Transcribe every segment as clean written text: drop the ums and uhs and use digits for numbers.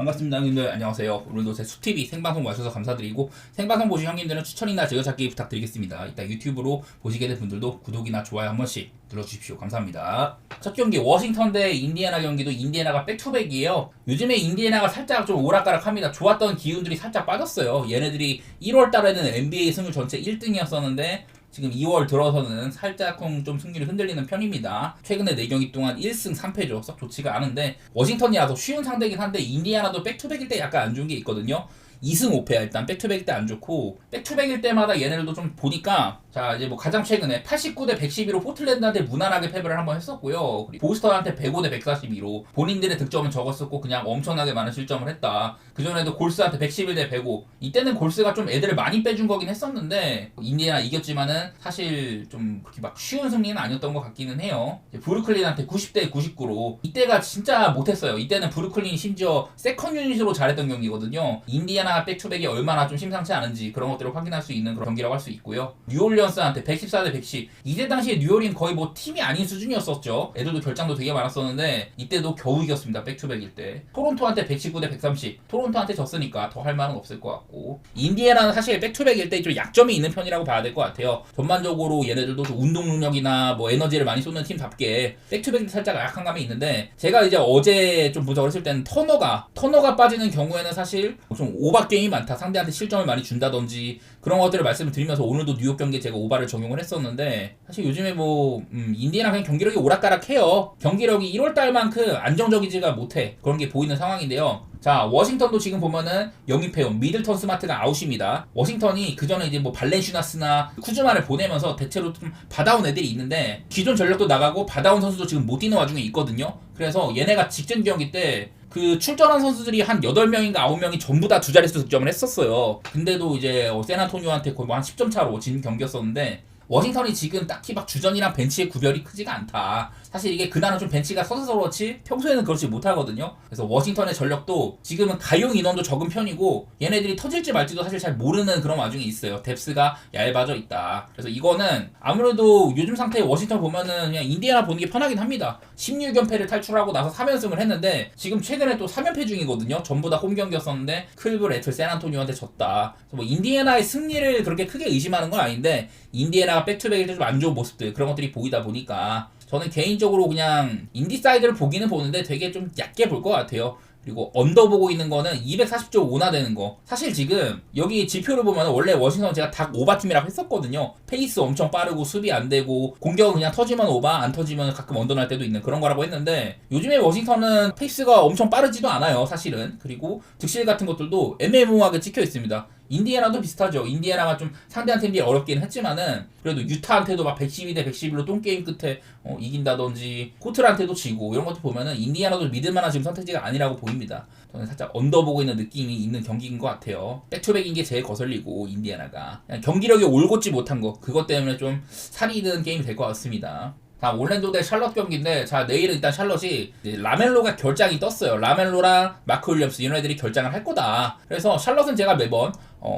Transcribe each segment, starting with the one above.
반갑습니다 형님들. 안녕하세요. 오늘도 제 수TV 생방송 와주셔서 감사드리고, 생방송 보신 형님들은 추천이나 즐겨찾기 부탁드리겠습니다. 이따 유튜브로 보시게 된 분들도 구독이나 좋아요 한 번씩 눌러주십시오. 감사합니다. 첫 경기 워싱턴 대 인디애나 경기도 인디애나가 백투백이에요. 요즘에 인디애나가 살짝 좀 오락가락합니다. 좋았던 기운들이 살짝 빠졌어요. 얘네들이 1월달에는 NBA 승률 전체 1등이었었는데 지금 2월 들어서는 살짝 좀 승률이 흔들리는 편입니다. 최근에 4경기 동안 1승 3패죠. 썩 좋지가 않은데 워싱턴이 아주 쉬운 상대긴 한데 인디애나도 백투백일 때 약간 안 좋은 게 있거든요. 2승 5패야. 일단 백투백일 때 안 좋고, 백투백일 때마다 얘네들도 좀 보니까, 자 이제 뭐 가장 최근에 89대 112로 포틀랜드한테 무난하게 패배를 한번 했었고요. 보스턴한테 105대 142로 본인들의 득점은 적었었고 그냥 엄청나게 많은 실점을 했다. 그전에도 골스한테 111대 105. 이때는 골스가 좀 애들을 많이 빼준 거긴 했었는데 인디애나 이겼지만은 사실 좀 그렇게 막 쉬운 승리는 아니었던 것 같기는 해요. 브루클린한테 90대 99로 이때가 진짜 못했어요. 이때는 브루클린이 심지어 세컨 유닛으로 잘했던 경기거든요. 인디애나 백투백이 얼마나 좀 심상치 않은지 그런 것들을 확인할 수 있는 그런 경기라고 할 수 있고요. 뉴올리언스한테 114대 110. 이때 당시에 뉴올리언 거의 뭐 팀이 아닌 수준이었었죠. 애들도 결장도 되게 많았었는데 이때도 겨우 이겼습니다. 백투백일 때. 토론토한테 119대 130. 토론토한테 졌으니까 더 할 말은 없을 것 같고, 인디애나는 사실 백투백일 때 좀 약점이 있는 편이라고 봐야 될 것 같아요. 전반적으로 얘네들도 좀 운동 능력이나 뭐 에너지를 많이 쏟는 팀답게 백투백일 때 살짝 약한 감이 있는데, 제가 이제 어제 좀 분석을 했을 때는 터너가 빠지는 경우에는 사실 좀 오바 게임이 많다. 상대한테 실점을 많이 준다든지 그런 것들을 말씀을 드리면서 오늘도 뉴욕 경기에 제가 오바를 적용을 했었는데, 사실 요즘에 뭐 인디애나 그냥 경기력이 오락가락해요. 경기력이 1월달만큼 안정적이지가 못해. 그런 게 보이는 상황인데요. 자, 워싱턴도 지금 보면은 영입해온 미들턴 스마트가 아웃입니다. 워싱턴이 그전에 이제 뭐 발렌슈나스나 쿠즈마를 보내면서 대체로 좀 받아온 애들이 있는데 기존 전력도 나가고 받아온 선수도 지금 못 뛰는 와중에 있거든요. 그래서 얘네가 직전 경기 때 그 출전한 선수들이 한 8명인가 9명이 전부 다 두 자릿수 득점을 했었어요. 근데도 이제 샌안토니오한테 거의 뭐 한 10점 차로 진 경기였었는데, 워싱턴이 지금 딱히 막 주전이랑 벤치의 구별이 크지가 않다. 사실 이게 그날은 좀 벤치가 서서서 그렇지 평소에는 그렇지 못하거든요. 그래서 워싱턴의 전력도 지금은 가용 인원도 적은 편이고 얘네들이 터질지 말지도 사실 잘 모르는 그런 와중에 있어요. 뎁스가 얇아져 있다. 그래서 이거는 아무래도 요즘 상태의 워싱턴 보면은 그냥 인디애나 보는 게 편하긴 합니다. 16연패를 탈출하고 나서 3연승을 했는데 지금 최근에 또 3연패 중이거든요. 전부 다 홈 경기였었는데 클브, 애틀, 샌안토니오한테 졌다. 그래서 뭐 인디애나의 승리를 그렇게 크게 의심하는 건 아닌데 인디애나가 백투백일 때 좀 안 좋은 모습들 그런 것들이 보이다 보니까 저는 개인적으로 그냥 인디 사이드를 보기는 보는데 되게 좀 얕게 볼 것 같아요. 그리고 언더 보고 있는 거는 240.5나 되는 거. 사실 지금 여기 지표를 보면 원래 워싱턴 제가 닭 오바팀이라고 했었거든요. 페이스 엄청 빠르고 수비 안 되고 공격은 그냥 터지면 오바 안 터지면 가끔 언더 날 때도 있는 그런 거라고 했는데, 요즘에 워싱턴은 페이스가 엄청 빠르지도 않아요 사실은. 그리고 득실 같은 것들도 애매모호하게 찍혀 있습니다. 인디애나도 비슷하죠. 인디애나가 좀 상대한테 비해 어렵긴 했지만은 그래도 유타한테도 막 112대 111로 똥게임 끝에 이긴다든지 코트한테도 지고 이런 것도 보면은 인디애나도 믿을만한 지금 선택지가 아니라고 보입니다. 저는 살짝 언더 보고 있는 느낌이 있는 경기인 것 같아요. 백투백인 게 제일 거슬리고 인디애나가 그냥 경기력이 올곧지 못한 거, 그것 때문에 좀 살이 든 게임이 될 것 같습니다. 자, 올랜도 대 샬럿 경기인데, 자 내일은 일단 샬럿이 라멜로가 결장이 떴어요. 라멜로랑 마크 윌리엄스 이런 애들이 결장을 할 거다. 그래서 샬럿은 제가 매번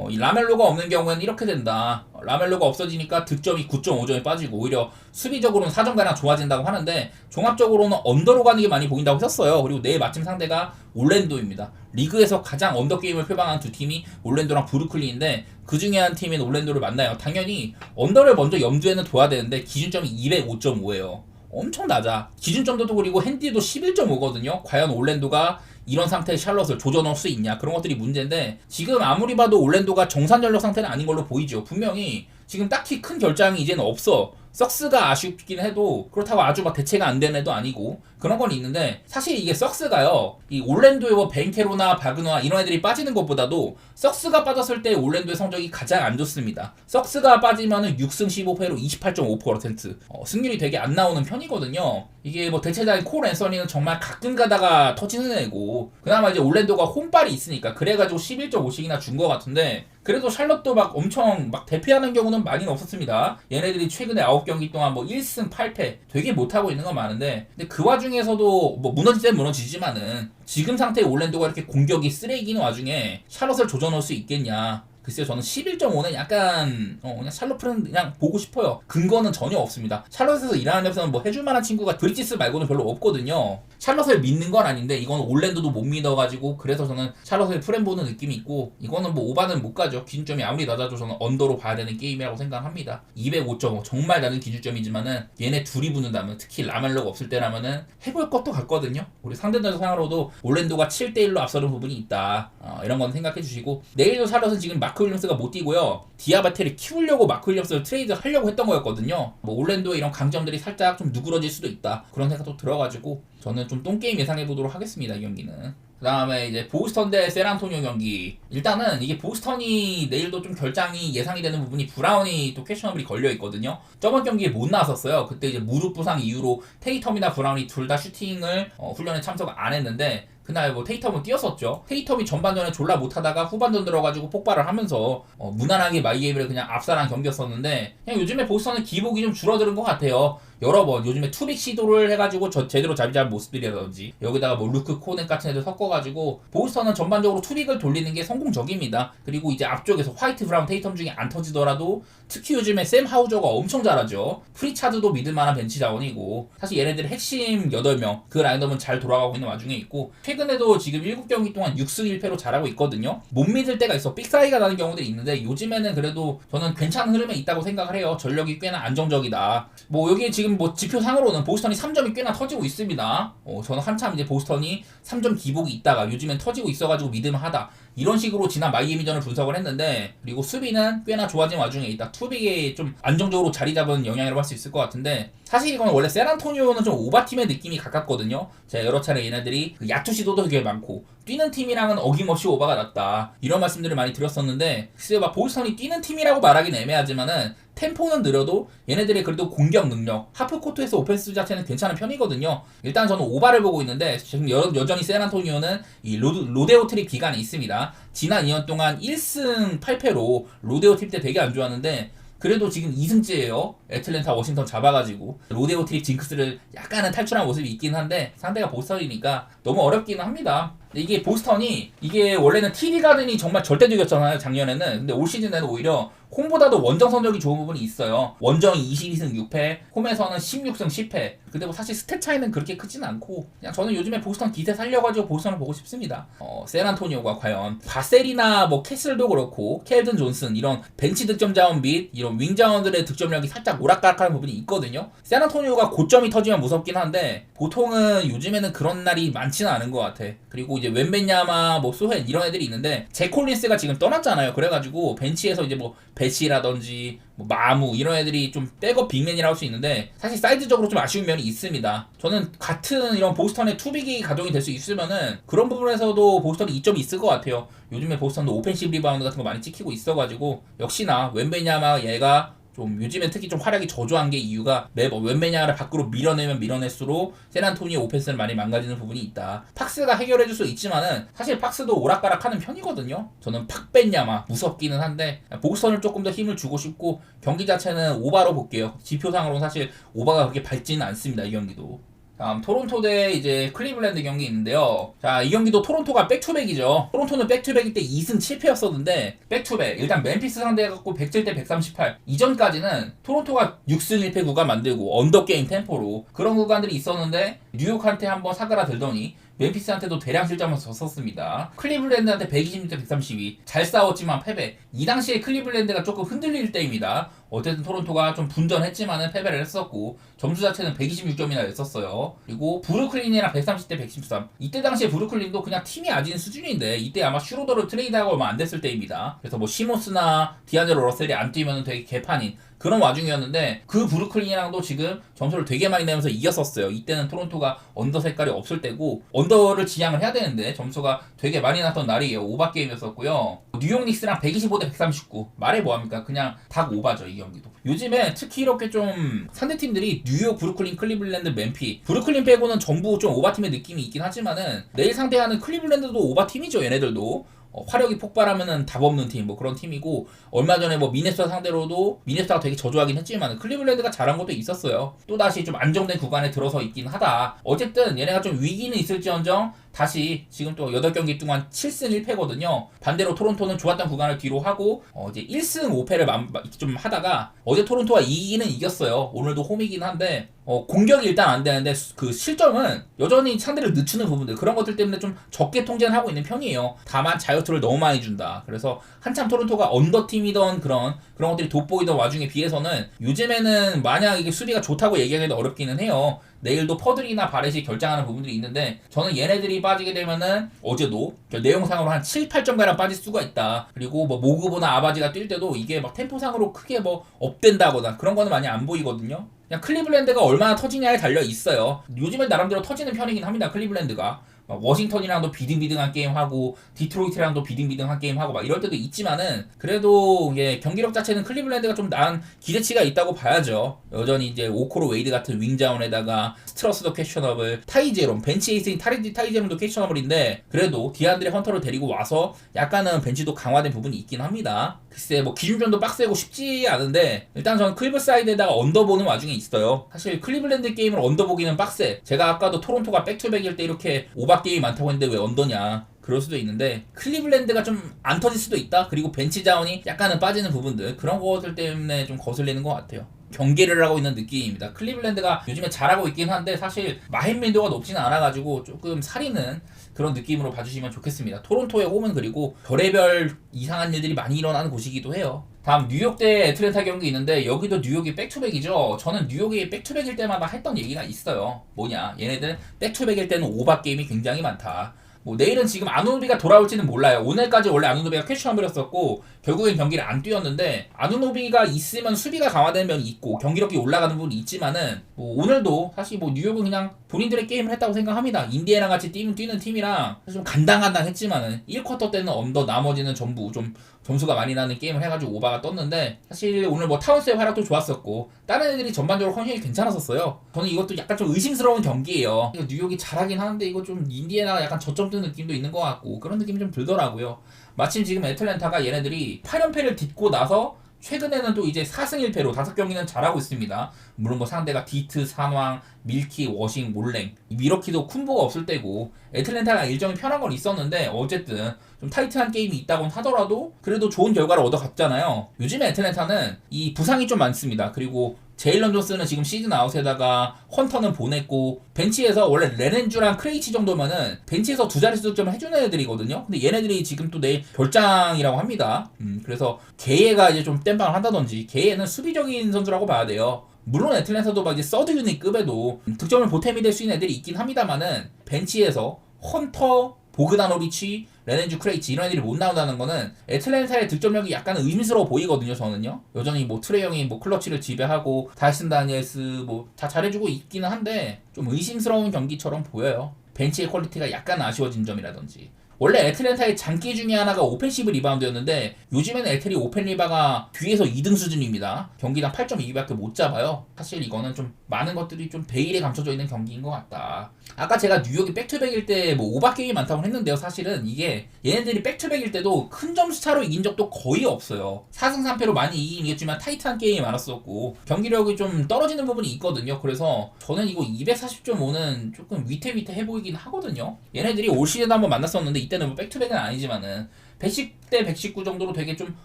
이 라멜로가 없는 경우에는 이렇게 된다. 라멜로가 없어지니까 득점이 9.5점이 빠지고 오히려 수비적으로는 4점가량 좋아진다고 하는데 종합적으로는 언더로 가는 게 많이 보인다고 했었어요. 그리고 내일 마침 상대가 올랜도입니다. 리그에서 가장 언더 게임을 표방한 두 팀이 올랜도랑 브루클린인데 그 중에 한 팀인 올랜도를 만나요. 당연히 언더를 먼저 염두에는 둬야 되는데 기준점이 205.5예요. 엄청 낮아. 기준점도 그리고 핸디도 11.5거든요. 과연 올랜도가 이런 상태의 샬럿을 조져넣을 수 있냐, 그런 것들이 문제인데, 지금 아무리 봐도 올랜도가 정상 전력 상태는 아닌 걸로 보이죠. 분명히 지금 딱히 큰 결장이 이제는 없어. 썩스가 아쉽긴 해도 그렇다고 아주 막 대체가 안 되는 애도 아니고 그런 건 있는데, 사실 이게 썩스가요, 이 올랜도의 뭐 벤케로나 바그노아 이런 애들이 빠지는 것보다도 썩스가 빠졌을 때 올랜도의 성적이 가장 안 좋습니다. 썩스가 빠지면은 6승 15패로 28.5%, 승률이 되게 안 나오는 편이거든요. 이게 뭐 대체자인 콜 앤서니는 정말 가끔 가다가 터지는 애고, 그나마 이제 올랜도가 홈발이 있으니까 그래가지고 11.5씩이나 준 것 같은데, 그래도 샬럿도 막 엄청 막 대피하는 경우는 많이는 없었습니다. 얘네들이 최근에 9경기 동안 뭐 1승 8패 되게 못하고 있는 건 많은데, 근데 그 와중에서도 뭐 무너질 땐 무너지지만은 지금 상태의 올랜도가 이렇게 공격이 쓰레기인 와중에 샬럿을 조져넣을 수 있겠냐. 글쎄요, 저는 11.5는 약간 그냥 샬롯은 그냥 보고 싶어요. 근거는 전혀 없습니다. 샬롯에서 일하는 데서는 뭐 해줄 만한 친구가 브리지스 말고는 별로 없거든요. 샬롯을 믿는 건 아닌데 이건 올랜도도 못 믿어가지고 그래서 저는 샬롯을 프렘 보는 느낌이 있고, 이거는 뭐 오바는 못 가죠. 기준점이 아무리 낮아도 저는 언더로 봐야 되는 게임이라고 생각합니다. 205.5 정말 낮은 기준점이지만은 얘네 둘이 붙는다면, 특히 라멜로가 없을 때라면은 해볼 것도 같거든요. 우리 상대전 상으로도 올랜도가 7대1로 앞서는 부분이 있다. 이런 건 생각해 주시고, 내일도 샬롯은 지금 마크 윌리엄스가 못 뛰고요. 디아바테를 키우려고 마크 윌리엄스를 트레이드 하려고 했던 거였거든요. 뭐 올랜도의 이런 강점들이 살짝 좀 누그러질 수도 있다, 그런 생각도 들어가지고 저는 좀 똥게임 예상해 보도록 하겠습니다, 이 경기는. 그 다음에 이제 보스턴 대 샌안토니오 경기. 일단은 이게 보스턴이 내일도 좀 결장이 예상이 되는 부분이 브라운이 또 퀘셔너블이 걸려 있거든요. 저번 경기에 못 나왔었어요. 그때 이제 무릎 부상 이후로 테이텀이나 브라운이 둘 다 슈팅을 훈련에 참석 안 했는데, 그날 뭐 테이텀은 뛰었었죠. 테이텀이 전반전에 졸라 못하다가 후반전 들어가지고 폭발을 하면서 무난하게 마이에이브를 그냥 압살한 경기였었는데, 그냥 요즘에 보스턴은 기복이 좀 줄어드는 것 같아요. 여러 번 요즘에 투빅 시도를 해가지고 제대로 잡지 않은 모습들이라든지, 여기다가 뭐 루크 코넷 같은 애들 섞어가지고 보스턴은 전반적으로 투빅을 돌리는 게 성공적입니다. 그리고 이제 앞쪽에서 화이트, 브라운, 테이텀 중에 안 터지더라도 특히 요즘에 샘 하우저가 엄청 잘하죠. 프리차드도 믿을만한 벤치 자원이고, 사실 얘네들의 핵심 8명 그 라인업은 잘 돌아가고 있는 와중에 있고, 최근에도 지금 7경기 동안 6승 1패로 잘하고 있거든요. 못 믿을 때가 있어. 삑사이가 나는 경우들이 있는데 요즘에는 그래도 저는 괜찮은 흐름에 있다고 생각을 해요. 전력이 꽤나 안정적이다. 뭐 여기 지금 뭐 지표상으로는 보스턴이 3점이 꽤나 터지고 있습니다. 저는 한참 이제 보스턴이 3점 기복이 있다가 요즘엔 터지고 있어가지고 믿음하다, 이런 식으로 지난 마이애미전을 분석을 했는데, 그리고 수비는 꽤나 좋아진 와중에 있다. 투빅에 좀 안정적으로 자리 잡은 영향이라고 할 수 있을 것 같은데, 사실 이건 원래 샌안토니오는 좀 오바팀의 느낌이 가깝거든요. 제가 여러 차례 얘네들이 그 야투 시도도 되게 많고 뛰는 팀이랑은 어김없이 오바가 났다, 이런 말씀들을 많이 드렸었는데, 글쎄요, 막 보스턴이 뛰는 팀이라고 말하긴 애매하지만은 템포는 느려도 얘네들의 그래도 공격 능력, 하프코트에서 오펜스 자체는 괜찮은 편이거든요. 일단 저는 오바를 보고 있는데, 지금 여전히 샌안토니오는 이 로데오 트립 기간이 있습니다. 지난 2년 동안 1승 8패로 로데오 트립 때 되게 안 좋았는데, 그래도 지금 2승째예요. 애틀랜타 워싱턴 잡아가지고 로데오 트립 징크스를 약간은 탈출한 모습이 있긴 한데, 상대가 보스턴이니까 너무 어렵기는 합니다. 이게 보스턴이 이게 원래는 TD 가든이 정말 절대적이었잖아요, 작년에는. 근데 올 시즌에는 오히려 홈보다도 원정 성적이 좋은 부분이 있어요. 원정이 22승 6패, 홈에서는 16승 10패. 근데 뭐 사실 스탯 차이는 그렇게 크진 않고, 그냥 저는 요즘에 보스턴 기세 살려가지고 보스턴을 보고 싶습니다. 샌안토니오가 과연 바셀이나 뭐 캐슬도 그렇고 켈든 존슨, 이런 벤치 득점 자원 및 이런 윙 자원들의 득점력이 살짝 오락가락하는 부분이 있거든요. 샌안토니오가 고점이 터지면 무섭긴 한데, 보통은 요즘에는 그런 날이 많지는 않은 것 같아. 그리고 이제 웬벤야마, 뭐 소헨 이런 애들이 있는데, 제 콜린스가 지금 떠났잖아요. 그래가지고 벤치에서 이제 뭐 배시라든지 뭐 마무 이런 애들이 좀 백업 빅맨이라고 할 수 있는데, 사실 사이즈적으로 좀 아쉬운 면이 있습니다. 저는 같은 이런 보스턴의 투빅이 가동이 될 수 있으면은 그런 부분에서도 보스턴이 이점이 있을 것 같아요. 요즘에 보스턴도 오펜시브 리바운드 같은 거 많이 찍히고 있어가지고, 역시나 웬베냐마 얘가 좀 요즘엔 특히 좀 활약이 저조한 게 이유가 매번 웬베냐를 밖으로 밀어내면 밀어낼수록 샌안토니오 오펜스를 많이 망가지는 부분이 있다. 팍스가 해결해줄 수 있지만은 사실 팍스도 오락가락하는 편이거든요. 저는 팍벤야마 무섭기는 한데, 보스턴을 조금 더 힘을 주고 싶고, 경기 자체는 오바로 볼게요. 지표상으로는 사실 오바가 그렇게 밝지는 않습니다, 이 경기도. 다음 토론토 대 이제 클리블랜드 경기 있는데요. 자, 이 경기도 토론토가 백투백이죠. 토론토는 백투백일 때 2승 7패였었는데 백투백, 일단 멤피스 상대해갖고 107대 138. 이전까지는 토론토가 6승 1패 구간 만들고 언더게임 템포로 그런 구간들이 있었는데, 뉴욕한테 한번 사그라들더니 멤피스한테도 대량 실점을 졌었습니다. 클리블랜드한테 126대 132. 잘 싸웠지만 패배. 이 당시에 클리블랜드가 조금 흔들릴 때입니다. 어쨌든 토론토가 좀 분전했지만은 패배를 했었고, 점수 자체는 126점이나 냈었어요. 그리고 브루클린이랑 130대 113. 이때 당시에 브루클린도 그냥 팀이 아진 수준인데, 이때 아마 슈로더를 트레이드하고 얼마 안 됐을 때입니다. 그래서 뭐 시모스나 디안젤로 러셀이 안 뛰면 되게 개판인 그런 와중이었는데, 그 브루클린이랑도 지금 점수를 되게 많이 내면서 이겼었어요. 이때는 토론토가 언더 색깔이 없을 때고 언더를 지향을 해야 되는데 점수가 되게 많이 났던 날이에요. 오바 게임이었었고요. 뉴욕 닉스랑 125대 139. 말해 뭐합니까? 그냥 닭 오바죠, 이 경기도. 요즘에 특히 이렇게 좀 상대팀들이 뉴욕, 브루클린, 클리블랜드, 멤피, 브루클린 빼고는 전부 좀 오바팀의 느낌이 있긴 하지만은, 내일 상대하는 클리블랜드도 오바팀이죠, 얘네들도. 화력이 폭발하면은 답 없는 팀, 뭐 그런 팀이고, 얼마 전에 뭐 미네소타 상대로도 미네소타가 되게 저조하긴 했지만 클리블랜드가 잘한 것도 있었어요. 또 다시 좀 안정된 구간에 들어서 있긴 하다. 어쨌든 얘네가 좀 위기는 있을지언정 다시 지금 또 8경기 동안 7승 1패거든요. 반대로 토론토는 좋았던 구간을 뒤로 하고 이제 1승 5패를 좀 하다가 어제 토론토가 이기는 이겼어요. 오늘도 홈이긴 한데 공격이 일단 안 되는데 그 실점은 여전히 상대를 늦추는 부분들, 그런 것들 때문에 좀 적게 통제는 하고 있는 편이에요. 다만 자유투를 너무 많이 준다. 그래서 한참 토론토가 언더팀이던 그런 것들이 돋보이던 와중에 비해서는 요즘에는 만약 이게 수비가 좋다고 얘기하기도 어렵기는 해요. 내일도 퍼들이나 바렛이 결장하는 부분들이 있는데, 저는 얘네들이 빠지게 되면은 어제도 내용상으로 한 7, 8점가량 빠질 수가 있다. 그리고 뭐 모그보나 아바지가 뛸 때도 이게 막 템포상으로 크게 뭐 업된다거나 그런 거는 많이 안 보이거든요. 그냥 클리블랜드가 얼마나 터지냐에 달려 있어요. 요즘엔 나름대로 터지는 편이긴 합니다. 클리블랜드가 막 워싱턴이랑도 비등비등한 게임하고 디트로이트랑도 비등비등한 게임하고 막 이럴 때도 있지만은, 그래도 경기력 자체는 클리블랜드가 좀 나은 기대치가 있다고 봐야죠. 여전히 이제 오코로 웨이드 같은 윙자운에다가 스트러스도 퀘셔너블, 타이제롬, 벤치 에이스인 타이제롬도 퀘셔너블인데, 그래도 디안드레 헌터를 데리고 와서 약간은 벤치도 강화된 부분이 있긴 합니다. 글쎄 뭐 기준점도 빡세고 쉽지 않은데, 일단 저는 클리브 사이드에다가 언더보는 와중에 있어요. 사실 클리블랜드 게임을 언더보기는 빡세. 제가 아까도 토론토가 백투백일 때 이렇게 오바 게임이 많다고 했는데 왜 언더냐, 그럴 수도 있는데, 클리블랜드가 좀 안 터질 수도 있다. 그리고 벤치 자원이 약간은 빠지는 부분들, 그런 것들 때문에 좀 거슬리는 것 같아요. 경계를 하고 있는 느낌입니다. 클리블랜드가 요즘에 잘하고 있긴 한데 사실 마힌민도가 높지는 않아가지고 조금 사리는 그런 느낌으로 봐주시면 좋겠습니다. 토론토의 홈은 그리고 별의별 이상한 일들이 많이 일어나는 곳이기도 해요. 다음 뉴욕 대 애틀랜타 경기 있는데, 여기도 뉴욕이 백투백이죠. 저는 뉴욕이 백투백일 때마다 했던 얘기가 있어요. 뭐냐, 얘네들 백투백일 때는 오바 게임이 굉장히 많다. 뭐 내일은 지금 아누노비가 돌아올지는 몰라요. 오늘까지 원래 아누노비가 퀘슈함이었었고 결국엔 경기를 안 뛰었는데, 아누노비가 있으면 수비가 강화되는 면이 있고 경기력이 올라가는 부분이 있지만은, 뭐 오늘도 사실 뭐 뉴욕은 그냥 본인들의 게임을 했다고 생각합니다. 인디애나 같이 뛰는 팀이랑 좀 간당간당했지만은 1쿼터 때는 언더, 나머지는 전부 좀 점수가 많이 나는 게임을 해가지고 오바가 떴는데, 사실 오늘 뭐 타운스의 활약도 좋았었고 다른 애들이 전반적으로 컨디션이 괜찮았었어요. 저는 이것도 약간 좀 의심스러운 경기예요. 뉴욕이 잘하긴 하는데 이거 좀 인디애나가 약간 저점 뜬 느낌도 있는 것 같고 그런 느낌이 좀 들더라고요. 마침 지금 애틀랜타가 얘네들이 8연패를 딛고 나서 최근에는 또 이제 4승 1패로 5경기는 잘하고 있습니다. 물론 뭐 상대가 디트, 산왕, 밀키, 워싱, 몰랭, 미러키도 쿤보가 없을 때고 애틀랜타가 일정이 편한 건 있었는데, 어쨌든 좀 타이트한 게임이 있다곤 하더라도 그래도 좋은 결과를 얻어갔잖아요. 요즘에 애틀랜타는 이 부상이 좀 많습니다. 그리고 제일런 존스는 지금 시즌 아웃에다가 헌터는 보냈고, 벤치에서 원래 레넨주랑 크레이치 정도면은 벤치에서 두 자릿수 득점을 해주는 애들이거든요. 근데 얘네들이 지금 또 내일 결장이라고 합니다. 그래서 게이가 이제 좀 땜빵을 한다든지, 게이는 수비적인 선수라고 봐야 돼요. 물론 애틀랜타도 막 이제 서드 유닛급에도 득점을 보탬이 될 수 있는 애들이 있긴 합니다만은, 벤치에서 헌터, 보그다노비치, 레넨주, 크레이치 이런 애들이 못 나온다는 거는 애틀랜타의 득점력이 약간 의심스러워 보이거든요. 저는요. 여전히 뭐 트레 형이 뭐 클러치를 지배하고 다이슨 다니엘스 뭐 다 잘해주고 있기는 한데 좀 의심스러운 경기처럼 보여요. 벤치의 퀄리티가 약간 아쉬워진 점이라든지. 원래 애틀랜타의 장기 중에 하나가 오펜시브 리바운드였는데, 요즘에는 애틀이 오펜 리바가 뒤에서 2등 수준입니다. 경기당 8.2밖에 못 잡아요. 사실 이거는 좀 많은 것들이 좀 베일에 감춰져 있는 경기인 것 같다. 아까 제가 뉴욕이 백투백일 때 뭐 오바 게임이 많다고 했는데요. 사실은 이게 얘네들이 백투백일 때도 큰 점수 차로 이긴 적도 거의 없어요. 4승 3패로 많이 이기긴 했지만 타이트한 게임이 많았었고 경기력이 좀 떨어지는 부분이 있거든요. 그래서 저는 이거 240.5는 조금 위태위태해 보이긴 하거든요. 얘네들이 올 시즌 한번 만났었는데 이때는 뭐 백투백은 아니지만은 110대 119 정도로 되게 좀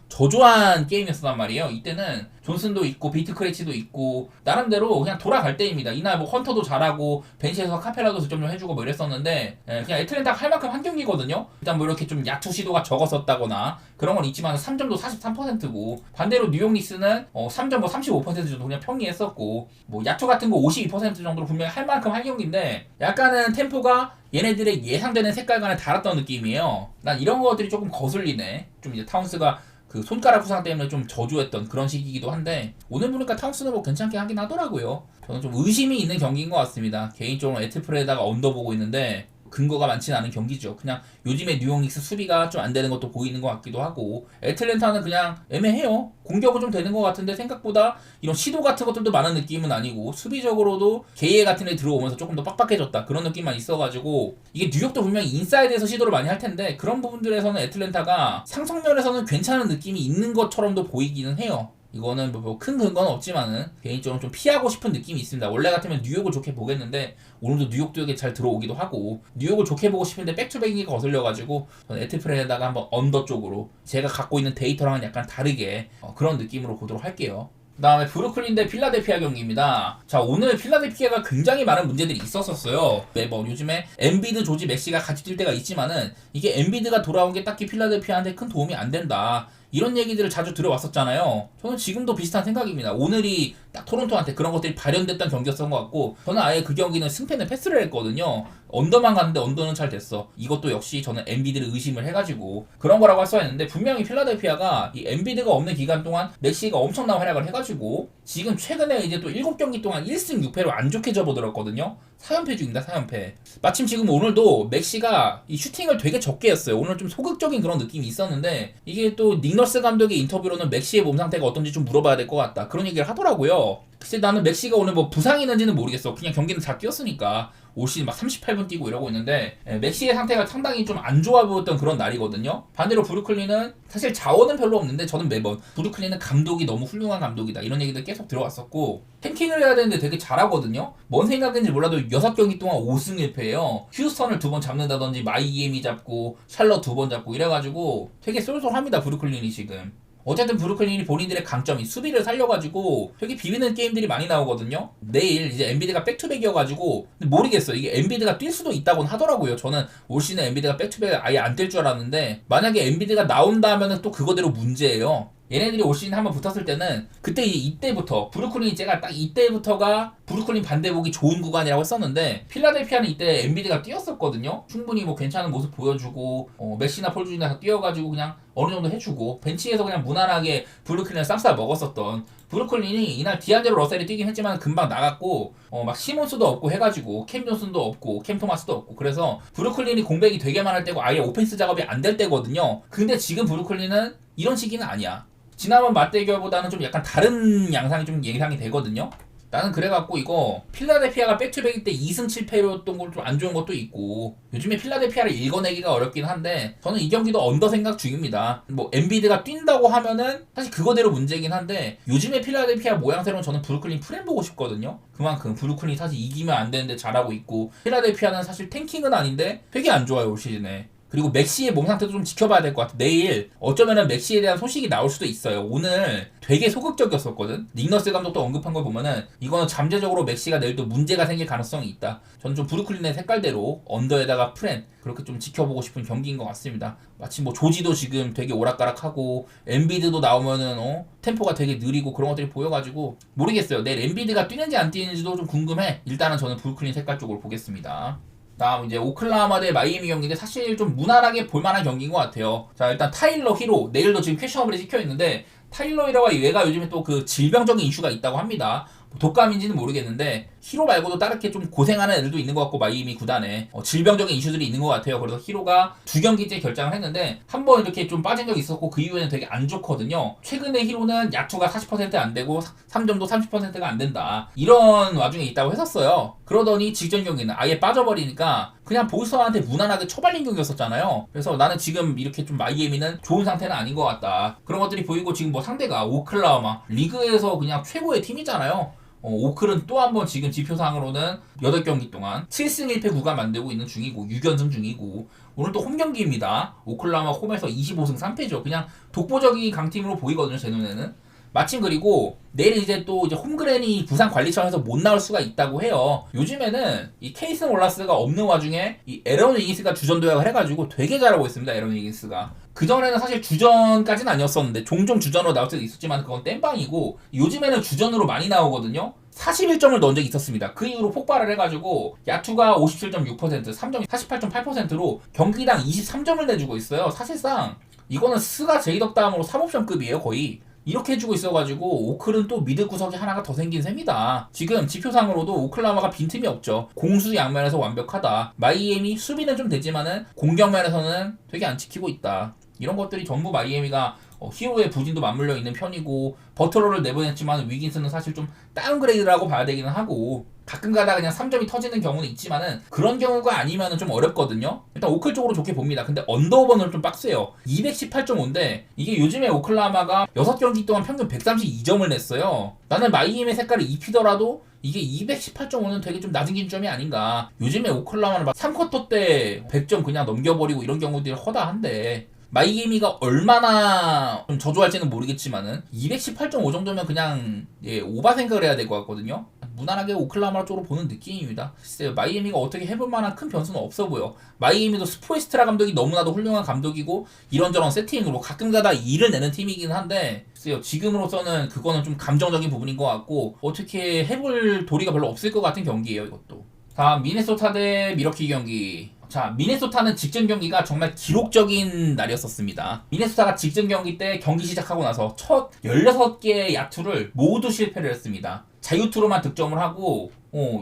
저조한 게임이었단 말이에요. 이때는 존슨도 있고 비트 크레치도 있고 나름대로 그냥 돌아갈 때입니다. 이날 뭐 헌터도 잘하고 벤치에서 카펠라도 득점 좀 해주고 뭐 이랬었는데, 그냥 애틀랜타가 할 만큼 한 경기거든요. 일단 뭐 이렇게 좀 야투 시도가 적었었다거나 그런 건 있지만 3점도 43%고 반대로 뉴욕 닉스는 3점 뭐 35% 정도 그냥 평이했었고, 뭐 야투 같은 거 52% 정도로 분명히 할 만큼 한 경기인데, 약간은 템포가 얘네들의 예상되는 색깔과는 달랐던 느낌이에요. 난 이런 것들이 조금 거슬리네. 좀 이제 타운스가 그 손가락 부상 때문에 좀 저조했던 그런 시기이기도 한데, 오늘 보니까 타운스는 뭐 괜찮게 하긴 하더라고요. 저는 좀 의심이 있는 경기인 것 같습니다. 개인적으로 애틀프레에다가 언더 보고 있는데, 근거가 많지는 않은 경기죠. 그냥 요즘에 뉴욕 닉스 수비가 좀 안 되는 것도 보이는 것 같기도 하고 애틀랜타는 그냥 애매해요. 공격은 좀 되는 것 같은데 생각보다 이런 시도 같은 것들도 많은 느낌은 아니고 수비적으로도 게이에 같은 애 들어오면서 조금 더 빡빡해졌다 그런 느낌만 있어가지고 이게 뉴욕도 분명히 인사이드에서 시도를 많이 할 텐데 그런 부분들에서는 애틀랜타가 상성면에서는 괜찮은 느낌이 있는 것처럼도 보이기는 해요. 이거는 뭐 큰 근거는 없지만은 개인적으로 좀 피하고 싶은 느낌이 있습니다. 원래 같으면 뉴욕을 좋게 보겠는데 오늘도 뉴욕도 여기 잘 들어오기도 하고 뉴욕을 좋게 보고 싶은데 백투백이가 거슬려가지고 저는 애틀프레에다가 한번 언더 쪽으로 제가 갖고 있는 데이터랑은 약간 다르게 그런 느낌으로 보도록 할게요. 그 다음에 브루클린 대 필라델피아 경기입니다. 자, 오늘 필라델피아가 굉장히 많은 문제들이 있었어요. 매번 요즘에 엔비드, 조지, 맥시가 같이 뛸 때가 있지만은 이게 엔비드가 돌아온 게 딱히 필라델피아한테 큰 도움이 안 된다. 이런 얘기들을 자주 들어왔었잖아요. 저는 지금도 비슷한 생각입니다. 오늘이 딱 토론토한테 그런 것들이 발현됐던 경기였던 것 같고 저는 아예 그 경기는 승패는 패스를 했거든요. 언더만 갔는데 언더는 잘 됐어. 이것도 역시 저는 엔비드를 의심을 해가지고 그런 거라고 할 수가 있는데 분명히 필라델피아가 이 엔비드가 없는 기간 동안 맥시가 엄청난 활약을 해가지고 지금 최근에 이제 또 7경기 동안 1승 6패로 안 좋게 접어들었거든요. 4연패 중입니다. 4연패. 마침 지금 오늘도 맥시가 이 슈팅을 되게 적게 했어요. 오늘 좀 소극적인 그런 느낌이 있었는데 이게 또 닉너스 감독의 인터뷰로는 맥시의 몸 상태가 어떤지 좀 물어봐야 될 것 같다. 그런 얘기를 하더라고요. 글쎄 나는 맥시가 오늘 뭐 부상이 있는지는 모르겠어. 그냥 경기는 잘 뛰었으니까 올 시즌 막 38분 뛰고 이러고 있는데 맥시의 상태가 상당히 좀 안 좋아 보였던 그런 날이거든요. 반대로 브루클린은 사실 자원은 별로 없는데 저는 매번 브루클린은 감독이 너무 훌륭한 감독이다 이런 얘기들 계속 들어왔었고 탱킹을 해야 되는데 되게 잘하거든요. 뭔 생각인지 몰라도 6경기 동안 5승 1패예요. 휴스턴을 2번 잡는다든지 마이애미 잡고 샬럿 2번 잡고 이래가지고 되게 쏠쏠합니다. 브루클린이 지금. 어쨌든 브루클린이 본인들의 강점이 수비를 살려가지고 되게 비비는 게임들이 많이 나오거든요. 내일 이제 엔비드가 백투백이어가지고 모르겠어요. 이게 엔비드가 뛸 수도 있다고는 하더라고요. 저는 올 시즌 엔비드가 백투백 아예 안 뛸 줄 알았는데 만약에 엔비드가 나온다 하면은 또 그거대로 문제예요. 얘네들이 올 시즌 한번 붙었을 때는 그때 이때부터 브루클린이 제가 딱 이때부터가 브루클린 반대복이 좋은 구간이라고 했었는데 필라델피아는 이때 엔비드가 뛰었었거든요. 충분히 뭐 괜찮은 모습 보여주고 메시나 폴 주니어가 뛰어가지고 그냥 어느 정도 해주고 벤치에서 그냥 무난하게 브루클린을 쌈싸 먹었었던 브루클린이 이날 디안제로 러셀이 뛰긴 했지만 금방 나갔고 막 시몬스도 없고 해가지고 캠 존슨도 없고 캠 토마스도 없고 그래서 브루클린이 공백이 되게 많을 때고 아예 오펜스 작업이 안 될 때거든요. 근데 지금 브루클린은 이런 시기는 아니야. 지난번 맞대결보다는 좀 약간 다른 양상이 좀 예상이 되거든요. 나는 그래갖고 이거 필라델피아가 백투백일 때 2승 7패였던 걸 좀 안 좋은 것도 있고 요즘에 필라델피아를 읽어내기가 어렵긴 한데 저는 이 경기도 언더 생각 중입니다. 뭐 엔비드가 뛴다고 하면은 사실 그거대로 문제긴 한데 요즘에 필라델피아 모양새로는 저는 브루클린 프렘 보고 싶거든요. 그만큼 브루클린이 사실 이기면 안 되는데 잘하고 있고 필라델피아는 사실 탱킹은 아닌데 되게 안 좋아요 올 시즌에. 그리고 맥시의 몸 상태도 좀 지켜봐야 될 것 같아. 내일 어쩌면은 맥시에 대한 소식이 나올 수도 있어요. 오늘 되게 소극적이었었거든. 닉너스 감독도 언급한 걸 보면은 이거는 잠재적으로 맥시가 내일 또 문제가 생길 가능성이 있다. 저는 좀 브루클린의 색깔대로 언더에다가 프렌 그렇게 좀 지켜보고 싶은 경기인 것 같습니다. 마치 뭐 조지도 지금 되게 오락가락하고 엔비드도 나오면은 템포가 되게 느리고 그런 것들이 보여가지고 모르겠어요. 내일 엔비드가 뛰는지 안 뛰는지도 좀 궁금해. 일단은 저는 브루클린 색깔 쪽으로 보겠습니다. 다음 이제 오클라호마 대 마이애미 경기인데 사실 좀 무난하게 볼만한 경기인 것 같아요. 자 일단 타일러 히로 내일도 지금 퀘셔너블이 찍혀있는데 타일러 히로가 얘가 요즘에 또 그 질병적인 이슈가 있다고 합니다. 독감인지는 모르겠는데 히로 말고도 다르게 좀 고생하는 애들도 있는 것 같고 마이애미 구단에 질병적인 이슈들이 있는 것 같아요. 그래서 히로가 2경기째 결장을 했는데 한 번 이렇게 좀 빠진 적이 있었고 그 이후에는 되게 안 좋거든요. 최근에 히로는 야투가 40%안 되고 3점도 30%가 안 된다. 이런 와중에 있다고 했었어요. 그러더니 직전 경기는 아예 빠져버리니까 그냥 보스턴한테 무난하게 처발린 경기였었잖아요. 그래서 나는 지금 이렇게 좀 마이애미는 좋은 상태는 아닌 것 같다. 그런 것들이 보이고 지금 뭐 상대가 오클라호마 리그에서 그냥 최고의 팀이잖아요. 오클은 또 한 번 지금 지표상으로는 8경기 동안 7승 1패 구간 만들고 있는 중이고 6연승 중이고 오늘 또 홈경기입니다. 오클라호마 홈에서 25승 3패죠. 그냥 독보적인 강팀으로 보이거든요. 제 눈에는. 마침 그리고 내일 이제 또 이제 홈그랜이 부상 관리 차원에서 못 나올 수가 있다고 해요. 요즘에는 이 케이슨 올라스가 없는 와중에 이 에런 위긴스가 주전 도약을 해가지고 되게 잘하고 있습니다. 에런 위긴스가. 그전에는 사실 주전까지는 아니었었는데 종종 주전으로 나올 때도 있었지만 그건 땜빵이고 요즘에는 주전으로 많이 나오거든요. 41점을 넣은 적이 있었습니다. 그 이후로 폭발을 해가지고 야투가 57.6%, 3점이 48.8%로 경기당 23점을 내주고 있어요. 사실상 이거는 스가 제이덕 다음으로 3옵션급이에요 거의. 이렇게 해주고 있어가지고 오클은 또 미드 구석이 하나가 더 생긴 셈이다. 지금 지표상으로도 오클라호마가 빈틈이 없죠. 공수 양면에서 완벽하다. 마이애미 수비는 좀 되지만은 공격면에서는 되게 안 지키고 있다. 이런 것들이 전부 마이애미가 히어로의 부진도 맞물려 있는 편이고, 버틀러를 내보냈지만 위긴스는 사실 좀 다운그레이드라고 봐야 되기는 하고, 가끔 가다 그냥 3점이 터지는 경우는 있지만은 그런 경우가 아니면은 좀 어렵거든요. 일단 오클 쪽으로 좋게 봅니다. 근데 언더오버는 좀 빡세요. 218.5인데 이게 요즘에 오클라호마가 6경기 동안 평균 132점을 냈어요. 나는 마이애미 색깔을 입히더라도 이게 218.5는 되게 좀 낮은 기준점이 아닌가. 요즘에 오클라호마는 막 3쿼터 때 100점 그냥 넘겨버리고 이런 경우들이 허다한데, 마이애미가 얼마나 좀 저조할지는 모르겠지만은 218.5 정도면 그냥 오바 생각을 해야 될 것 같거든요. 무난하게 오클라호마 쪽으로 보는 느낌입니다. 글쎄요, 마이애미가 어떻게 해볼 만한 큰 변수는 없어 보여. 마이애미도 스포에스트라 감독이 너무나도 훌륭한 감독이고 이런저런 세팅으로 가끔가다 일을 내는 팀이긴 한데, 글쎄요, 지금으로서는 그거는 좀 감정적인 부분인 것 같고 어떻게 해볼 도리가 별로 없을 것 같은 경기예요, 이것도. 다음 미네소타 대 미러키 경기. 자, 미네소타는 직전 경기가 정말 기록적인 날이었었습니다. 미네소타가 직전 경기 때 경기 시작하고 나서 첫 16개의 야투를 모두 실패를 했습니다. 자유투로만 득점을 하고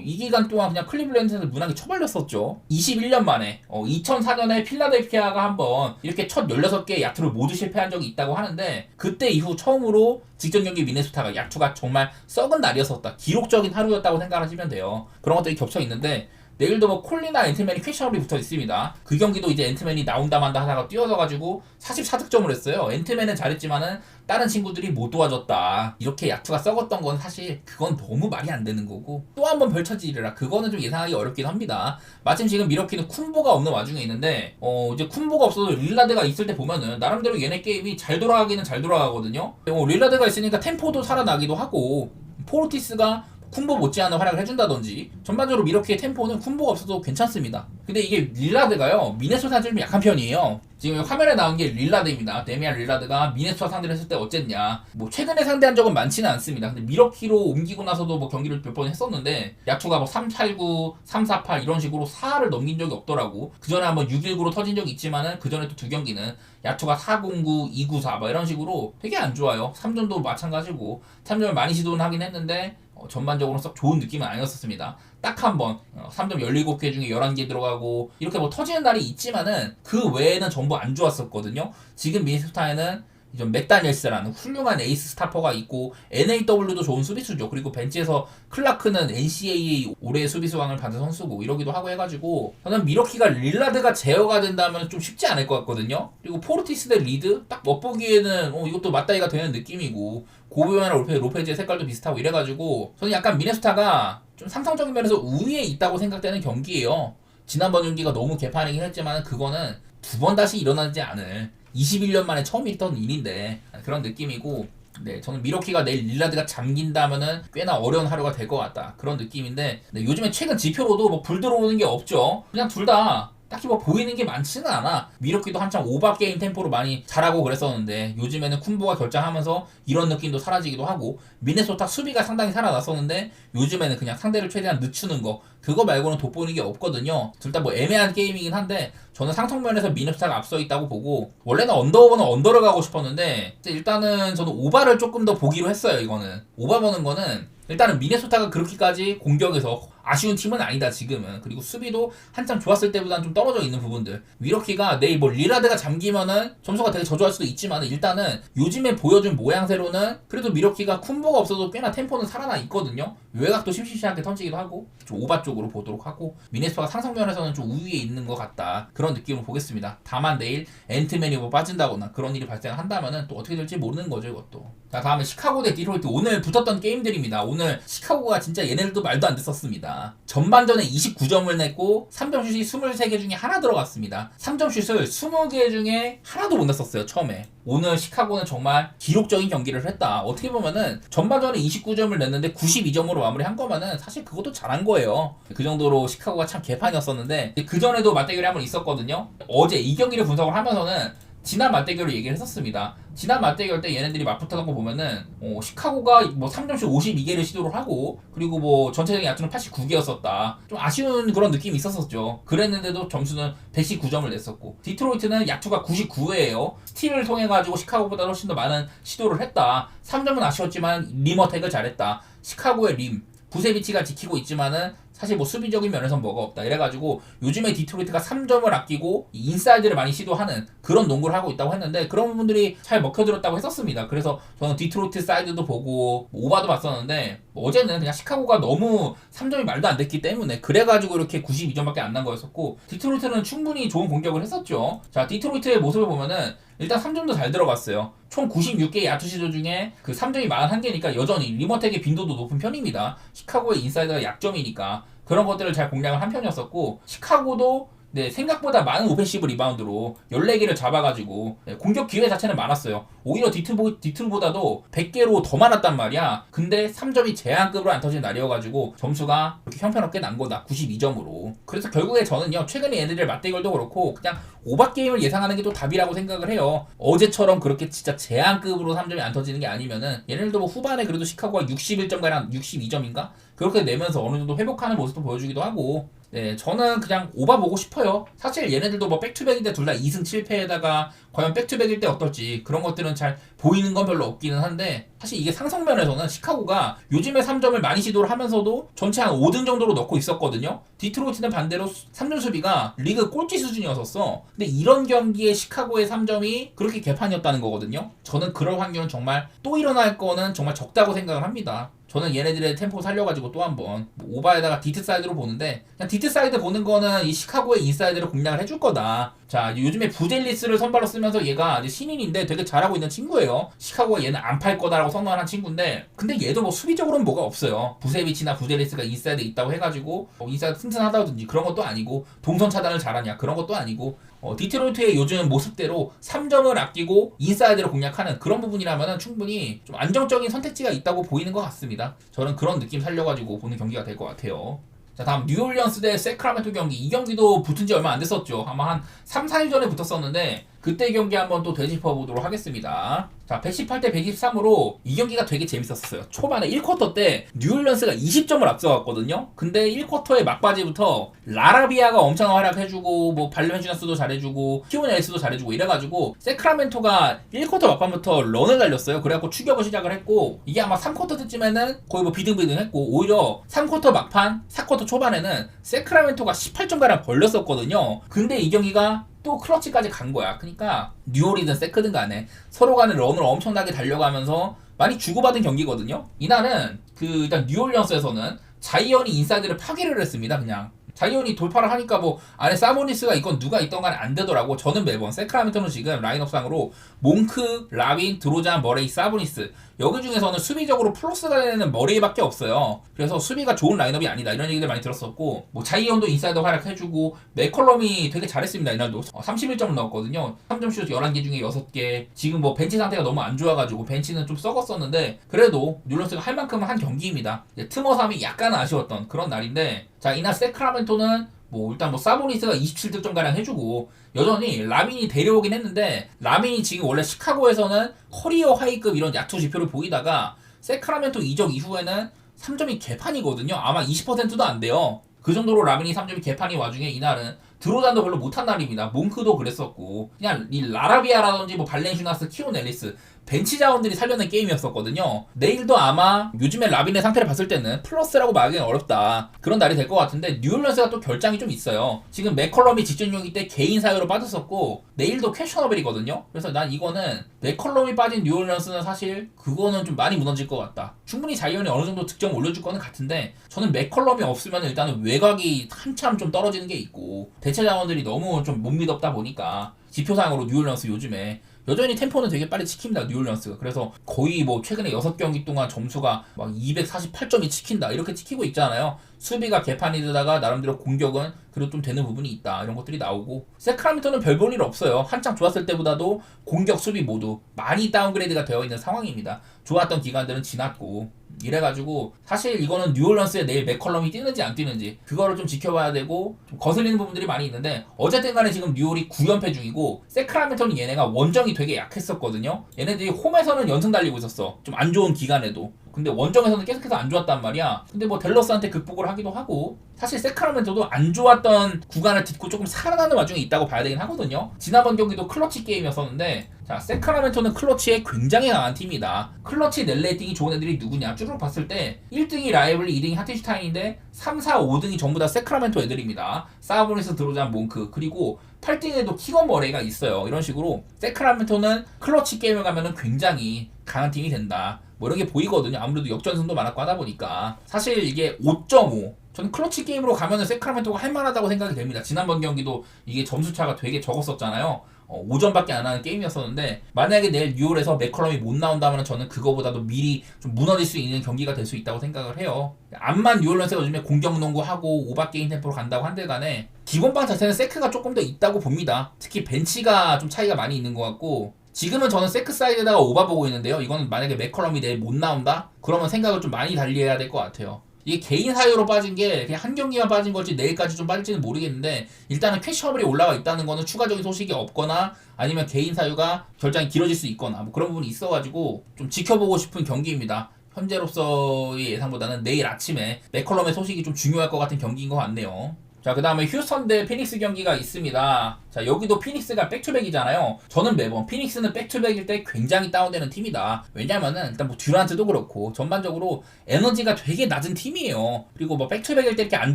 이 기간 동안 그냥 클리블랜드에서 무난하게 처발렸었죠. 21년 만에 2004년에 필라델피아가 한번 이렇게 첫 16개의 야투를 모두 실패한 적이 있다고 하는데, 그때 이후 처음으로 직전 경기 미네소타가 야투가 정말 썩은 날이었었다. 기록적인 하루였다고 생각하시면 돼요. 그런 것들이 겹쳐 있는데, 내일도 뭐 콜리나 앤트맨이 퀘셔널이 붙어 있습니다. 그 경기도 이제 앤트맨이 나온다 만다 하다가 뛰어져가지고 44득점을 했어요. 앤트맨은 잘했지만은 다른 친구들이 못 도와줬다. 이렇게 야투가 썩었던 건 사실 그건 너무 말이 안 되는 거고, 또 한 번 펼쳐지리라 그거는 좀 예상하기 어렵긴 합니다. 마침 지금 미러키는 쿤보가 없는 와중에 있는데 이제 쿤보가 없어도 릴라드가 있을 때 보면은 나름대로 얘네 게임이 잘 돌아가기는 잘 돌아가거든요. 릴라드가 있으니까 템포도 살아나기도 하고, 포르티스가 쿤보 못지않은 활약을 해준다든지 전반적으로 미러키의 템포는 쿤보가 없어도 괜찮습니다. 근데 이게 릴라드가요, 미네소타 좀 약한 편이에요. 지금 화면에 나온 게 릴라드입니다. 데미안 릴라드가 미네소타 상대를 했을 때 어쨌냐. 뭐 최근에 상대한 적은 많지는 않습니다. 근데 미러키로 옮기고 나서도 뭐 경기를 몇 번 했었는데 야투가 뭐 389, 348 이런 식으로 4를 넘긴 적이 없더라고. 그 전에 한번 619로 터진 적이 있지만은 그 전에 또 두 경기는 야투가 409, 294 뭐 이런 식으로 되게 안 좋아요. 3점도 마찬가지고 3점을 많이 시도는 하긴 했는데 전반적으로 썩 좋은 느낌은 아니었습니다. 딱 한 번 3점 17개 중에 11개 들어가고 이렇게 뭐 터지는 날이 있지만은 그 외에는 전부 안 좋았었거든요. 지금 미네소타에는 좀 맥다니엘스라는 훌륭한 에이스 스타퍼가 있고 NAW도 좋은 수비수죠. 그리고 벤치에서 클라크는 NCAA 올해의 수비수왕을 받은 선수고 이러기도 하고 해가지고, 저는 미러키가 릴라드가 제어가 된다면 좀 쉽지 않을 것 같거든요. 그리고 포르티스 대 리드 딱 멋보기에는 이것도 맞다이가 되는 느낌이고, 고베어나 로페즈의 색깔도 비슷하고 이래가지고 저는 약간 미네소타가 좀 상성적인 면에서 우위에 있다고 생각되는 경기예요. 지난번 경기가 너무 개판이긴 했지만 그거는 두 번 다시 일어나지 않을 21년 만에 처음 있던 일인데 그런 느낌이고, 네, 저는 미러키가 내일 릴라드가 잠긴다면은 꽤나 어려운 하루가 될 것 같다. 그런 느낌인데, 네, 요즘에 최근 지표로도 뭐 불 들어오는 게 없죠. 그냥 둘 다 딱히 뭐 보이는 게 많지는 않아. 미러키도 한창 오바 게임 템포로 많이 잘하고 그랬었는데 요즘에는 쿤보가 결장하면서 이런 느낌도 사라지기도 하고, 미네소타 수비가 상당히 살아났었는데 요즘에는 그냥 상대를 최대한 늦추는 거, 그거 말고는 돋보이는 게 없거든요. 둘 다 뭐 애매한 게임이긴 한데 저는 상성면에서 미네소타가 앞서 있다고 보고, 원래는 언더오버는 언더를 가고 싶었는데 일단은 저는 오바를 조금 더 보기로 했어요. 이거는 오바 보는 거는 일단은 미네소타가 그렇게까지 공격에서 아쉬운 팀은 아니다 지금은. 그리고 수비도 한참 좋았을 때보다는 좀 떨어져 있는 부분들. 미러키가 내일 뭐 릴라드가 잠기면은 점수가 되게 저조할 수도 있지만 일단은 요즘에 보여준 모양새로는 그래도 미러키가 쿤보가 없어도 꽤나 템포는 살아나 있거든요. 외곽도 심심찮게 던지기도 하고, 좀 오바 쪽으로 보도록 하고, 미네소타가 상성면에서는 좀 우위에 있는 것 같다. 그런 느낌으로 보겠습니다. 다만 내일 앤트맨이 뭐 빠진다거나 그런 일이 발생한다면은 또 어떻게 될지 모르는 거죠, 이것도. 자, 다음에 시카고 대 디트로이트. 오늘 붙었던 게임들입니다. 오늘 시카고가 진짜 얘네들도 말도 안 됐었습니다. 전반전에 29점을 냈고 3점 슛이 23개 중에 하나 들어갔습니다. 3점 슛을 20개 중에 하나도 못 냈었어요, 처음에. 오늘 시카고는 정말 기록적인 경기를 했다. 어떻게 보면은 전반전에 29점을 냈는데 92점으로 마무리한 거면은 사실 그것도 잘한 거예요. 그 정도로 시카고가 참 개판이었었는데, 그 전에도 맞대결이 한번 있었거든요. 어제 이 경기를 분석을 하면서는 지난 맞대결을 얘기를 했었습니다. 지난 맞대결 때 얘네들이 맞붙었던 거 보면은 시카고가 뭐 3점슛 52개를 시도를 하고 그리고 뭐 전체적인 야투는 89개였었다. 좀 아쉬운 그런 느낌이 있었었죠. 그랬는데도 점수는 119점을 냈었고 디트로이트는 야투가 99회예요. 스틸을 통해 가지고 시카고보다 훨씬 더 많은 시도를 했다. 3점은 아쉬웠지만 림 어택을 잘했다. 시카고의 림 부세비치가 지키고 있지만은 사실 뭐 수비적인 면에선 뭐가 없다. 이래가지고 요즘에 디트로이트가 3점을 아끼고 인사이드를 많이 시도하는 그런 농구를 하고 있다고 했는데 그런 부분들이 잘 먹혀들었다고 했었습니다. 그래서 저는 디트로이트 사이드도 보고 오바도 봤었는데 어제는 그냥 시카고가 너무 3점이 말도 안 됐기 때문에 그래가지고 이렇게 92점밖에 안 난 거였었고 디트로이트는 충분히 좋은 공격을 했었죠. 자, 디트로이트의 모습을 보면은 일단 3점도 잘 들어갔어요. 총 96개의 야투 시도 중에 그 3점이 41개니까 여전히 리머텍의 빈도도 높은 편입니다. 시카고의 인사이드가 약점이니까 그런 것들을 잘 공략을 한 편이었었고 시카고도 생각보다 많은 오펜시브 리바운드로 14개를 잡아가지고 공격 기회 자체는 많았어요. 오히려 디트보다도 100개로 더 많았단 말이야. 근데 3점이 제한급으로 안 터진 날이어가지고 점수가 그렇게 형편없게 난 거다. 92점으로. 그래서 결국에 저는요 최근에 얘네들 맞대결도 그렇고 그냥 오바 게임을 예상하는 게 또 답이라고 생각을 해요. 어제처럼 그렇게 진짜 제한급으로 3점이 안 터지는 게 아니면은 얘네들도 뭐 후반에 그래도 시카고가 61점가량 62점인가? 그렇게 내면서 어느 정도 회복하는 모습도 보여주기도 하고 저는 그냥 오바 보고 싶어요. 사실 얘네들도 뭐 백투백인데 둘 다 2승 7패에다가 과연 백투백일 때 어떨지 그런 것들은 잘 보이는 건 별로 없기는 한데 사실 이게 상성면에서는 시카고가 요즘에 3점을 많이 시도를 하면서도 전체 한 5등 정도로 넣고 있었거든요. 디트로이트는 반대로 3점 수비가 리그 꼴찌 수준이었었어. 근데 이런 경기에 시카고의 3점이 그렇게 개판이었다는 거거든요. 저는 그럴 확률은 정말 또 일어날 거는 정말 적다고 생각을 합니다. 저는 얘네들의 템포 살려가지고 또 한번 오바에다가 디트 사이드로 보는데 그냥 디트 사이드 보는 거는 이 시카고의 인사이드를 공략을 해줄 거다. 자, 요즘에 부젤리스를 선발로 쓰면서 얘가 이제 신인인데 되게 잘하고 있는 친구예요. 시카고가 얘는 안 팔 거다라고 선언한 친구인데 근데 얘도 뭐 수비적으로는 뭐가 없어요. 부세비치나 부젤리스가 인사이드에 있다고 해가지고 인사이드 튼튼하다든지 그런 것도 아니고 동선 차단을 잘하냐 그런 것도 아니고 디트로이트의 요즘 모습대로 3점을 아끼고 인사이드를 공략하는 그런 부분이라면 충분히 좀 안정적인 선택지가 있다고 보이는 것 같습니다. 저는 그런 느낌 살려가지고 보는 경기가 될 것 같아요. 자, 다음 뉴올리언스 대 세크라멘토 경기. 이 경기도 붙은 지 얼마 안 됐었죠. 아마 한 3, 4일 전에 붙었었는데 그때 경기 한번 또 되짚어 보도록 하겠습니다. 자, 118대 123으로 이 경기가 되게 재밌었어요. 초반에 1쿼터 때 뉴올리언스가 20점을 앞서갔거든요. 근데 1쿼터의 막바지부터 라라비아가 엄청 활약해주고 뭐 발렌시아스도 잘해주고 키온 엘스도 잘해주고 이래가지고 세크라멘토가 1쿼터 막판부터 런을 달렸어요. 그래갖고 추격을 시작을 했고 이게 아마 3쿼터 때쯤에는 거의 뭐 비등비등했고 오히려 3쿼터 막판 4쿼터 초반에는 세크라멘토가 18점가량 벌렸었거든요. 근데 이 경기가 또 클러치까지 간 거야. 그러니까 뉴올이든 세크든 간에 서로 간에 런을 엄청나게 달려가면서 많이 주고받은 경기거든요. 이날은 일단 뉴올리언스에서는 자이언이 인사이드를 파괴를 했습니다. 그냥 자이언이 돌파를 하니까 뭐 안에 사보니스가 있건 누가 있던 간에 안 되더라고. 저는 매번 세크라멘토는 지금 라인업상으로 몽크, 라빈, 드로잔, 머레이, 사보니스 여기 중에서는 수비적으로 플러스가 되는 머레이밖에 없어요. 그래서 수비가 좋은 라인업이 아니다 이런 얘기들 많이 들었었고 뭐 자이언도 인사이드 활약해주고 맥컬럼이 되게 잘했습니다. 이날도 31점을 넣었거든요. 3점 슛 11개 중에 6개. 지금 뭐 벤치 상태가 너무 안 좋아가지고 벤치는 좀 썩었었는데 그래도 뉴런스가 할 만큼은 한 경기입니다. 트머삼이 약간 아쉬웠던 그런 날인데 자, 이날 세크라멘토는 일단 사보니스가 27득점가량 해주고 여전히 라민이 데려오긴 했는데 라민이 지금 원래 시카고에서는 커리어 하이급 이런 야투 지표를 보이다가 세크라멘토 이적 이후에는 3점이 개판이거든요. 아마 20%도 안 돼요. 그 정도로 라민이 3점이 개판이 와중에 이날은 드로잔도 별로 못한 날입니다. 몽크도 그랬었고 그냥 이 라라비아라든지 뭐 발렌슈나스, 키온 앨리스 벤치 자원들이 살려낸 게임이었었거든요. 내일도 아마 요즘에 라빈의 상태를 봤을 때는 플러스라고 말하기는 어렵다. 그런 날이 될 것 같은데 뉴올리언스가 또 결장이 좀 있어요. 지금 맥컬럼이 직전용기 때 개인 사유로 빠졌었고 내일도 퀘셔너벨이거든요. 그래서 난 이거는 맥컬럼이 빠진 뉴올리언스는 사실 그거는 좀 많이 무너질 것 같다. 충분히 자이언이 어느 정도 득점 올려줄 거는 같은데 저는 맥컬럼이 없으면 일단은 외곽이 한참 좀 떨어지는 게 있고 대체 자원들이 너무 좀 못 믿었다 보니까 지표상으로 뉴올리언스 요즘에 여전히 템포는 되게 빨리 찍힙니다. 뉴올리언스가. 그래서 거의 뭐 최근에 6경기 동안 점수가 막 248점이 찍힌다 이렇게 찍히고 있잖아요. 수비가 개판이 되다가 나름대로 공격은 그래도 좀 되는 부분이 있다 이런 것들이 나오고 세크라멘토는 별 볼 일 없어요. 한창 좋았을 때보다도 공격 수비 모두 많이 다운그레이드가 되어 있는 상황입니다. 좋았던 기간들은 지났고 이래가지고 사실 이거는 뉴올리언스에 내일 맥컬럼이 뛰는지 안 뛰는지 그거를 좀 지켜봐야 되고 좀 거슬리는 부분들이 많이 있는데 어쨌든 간에 지금 뉴올이 9연패 중이고 세크라멘토는 얘네가 원정이 되게 약했었거든요. 얘네들이 홈에서는 연승 달리고 있었어. 좀 안 좋은 기간에도. 근데 원정에서는 계속해서 안 좋았단 말이야. 근데 뭐 댈러스한테 극복을 하기도 하고 사실 세크라멘토도 안 좋았던 구간을 딛고 조금 살아나는 와중에 있다고 봐야 되긴 하거든요. 지난번 경기도 클러치 게임이었었는데 자, 세크라멘토는 클러치에 굉장히 강한 팀이다. 클러치 넷 레이팅이 좋은 애들이 누구냐 쭉 봤을 때 1등이 라이블리, 2등이 하티슈타인인데 3, 4, 5등이 전부 다 세크라멘토 애들입니다. 사보니스, 드로잔, 몽크 그리고 8등에도 키건 머레이가 있어요. 이런 식으로 세크라멘토는 클러치 게임을 가면은 굉장히 강한 팀이 된다. 뭐 이런 게 보이거든요. 아무래도 역전승도 많았고 하다 보니까 사실 이게 5.5 저는 클러치 게임으로 가면은 세크라멘토가 할만하다고 생각이 됩니다. 지난번 경기도 이게 점수차가 되게 적었었잖아요. 5점밖에 안 하는 게임이었었는데 만약에 내일 뉴올에서 맥컬럼이 못 나온다면 저는 그거보다도 미리 좀 무너질 수 있는 경기가 될 수 있다고 생각을 해요. 암만 뉴올런스가 요즘에 공격 농구하고 오버게임 템포로 간다고 한들 간에 기본방 자체는 세크가 조금 더 있다고 봅니다. 특히 벤치가 좀 차이가 많이 있는 것 같고 지금은 저는 세크 사이드에다가 오바 보고 있는데요. 이거는 만약에 맥컬럼이 내일 못 나온다? 그러면 생각을 좀 많이 달리해야 될 것 같아요. 이게 개인 사유로 빠진 게 그냥 한 경기만 빠진 걸지 내일까지 좀 빠질지는 모르겠는데 일단은 캐셔블이 올라와 있다는 거는 추가적인 소식이 없거나 아니면 개인 사유가 결장이 길어질 수 있거나 뭐 그런 부분이 있어가지고 좀 지켜보고 싶은 경기입니다. 현재로서의 예상보다는 내일 아침에 맥컬럼의 소식이 좀 중요할 것 같은 경기인 것 같네요. 자, 그 다음에 휴스턴 대 피닉스 경기가 있습니다. 자, 여기도 피닉스가 백투백이잖아요. 저는 매번 피닉스는 백투백일 때 굉장히 다운되는 팀이다. 왜냐면은 일단 뭐 듀란트도 그렇고 전반적으로 에너지가 되게 낮은 팀이에요. 그리고 뭐 백투백일 때 이렇게 안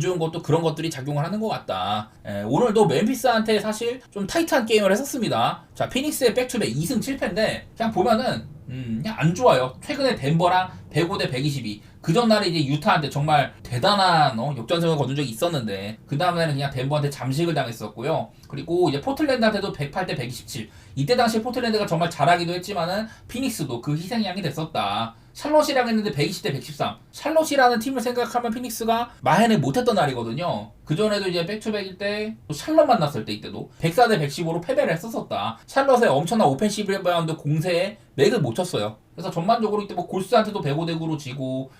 좋은 것도 그런 것들이 작용을 하는 것 같다. 오늘도 멤피스한테 사실 좀 타이트한 게임을 했었습니다. 자, 피닉스의 백투백 2승 7패인데 그냥 보면은 그냥 안 좋아요. 최근에 덴버랑 105대 122. 그 전날에 이제 유타한테 정말 대단한 역전승을 거둔 적이 있었는데 그 다음에는 그냥 덴버한테 잠식을 당했었고요. 그리고 이제 포틀랜드한테도 108대 127. 이때 당시 포틀랜드가 정말 잘하기도 했지만은 피닉스도 그 희생양이 됐었다. 샬롯이랑 했는데 120대 113. 샬롯이라는 팀을 생각하면 피닉스가 마해를 못했던 날이거든요. 그전에도 이제 백투백일 때 또 샬롯 만났을 때 이때도 104대 115로 패배를 했었었다. 샬롯의 엄청난 오펜시브 리바운드 공세에 맥을 못 쳤어요. 그래서 전반적으로 이때 뭐 골스한테도 105대 9로 지고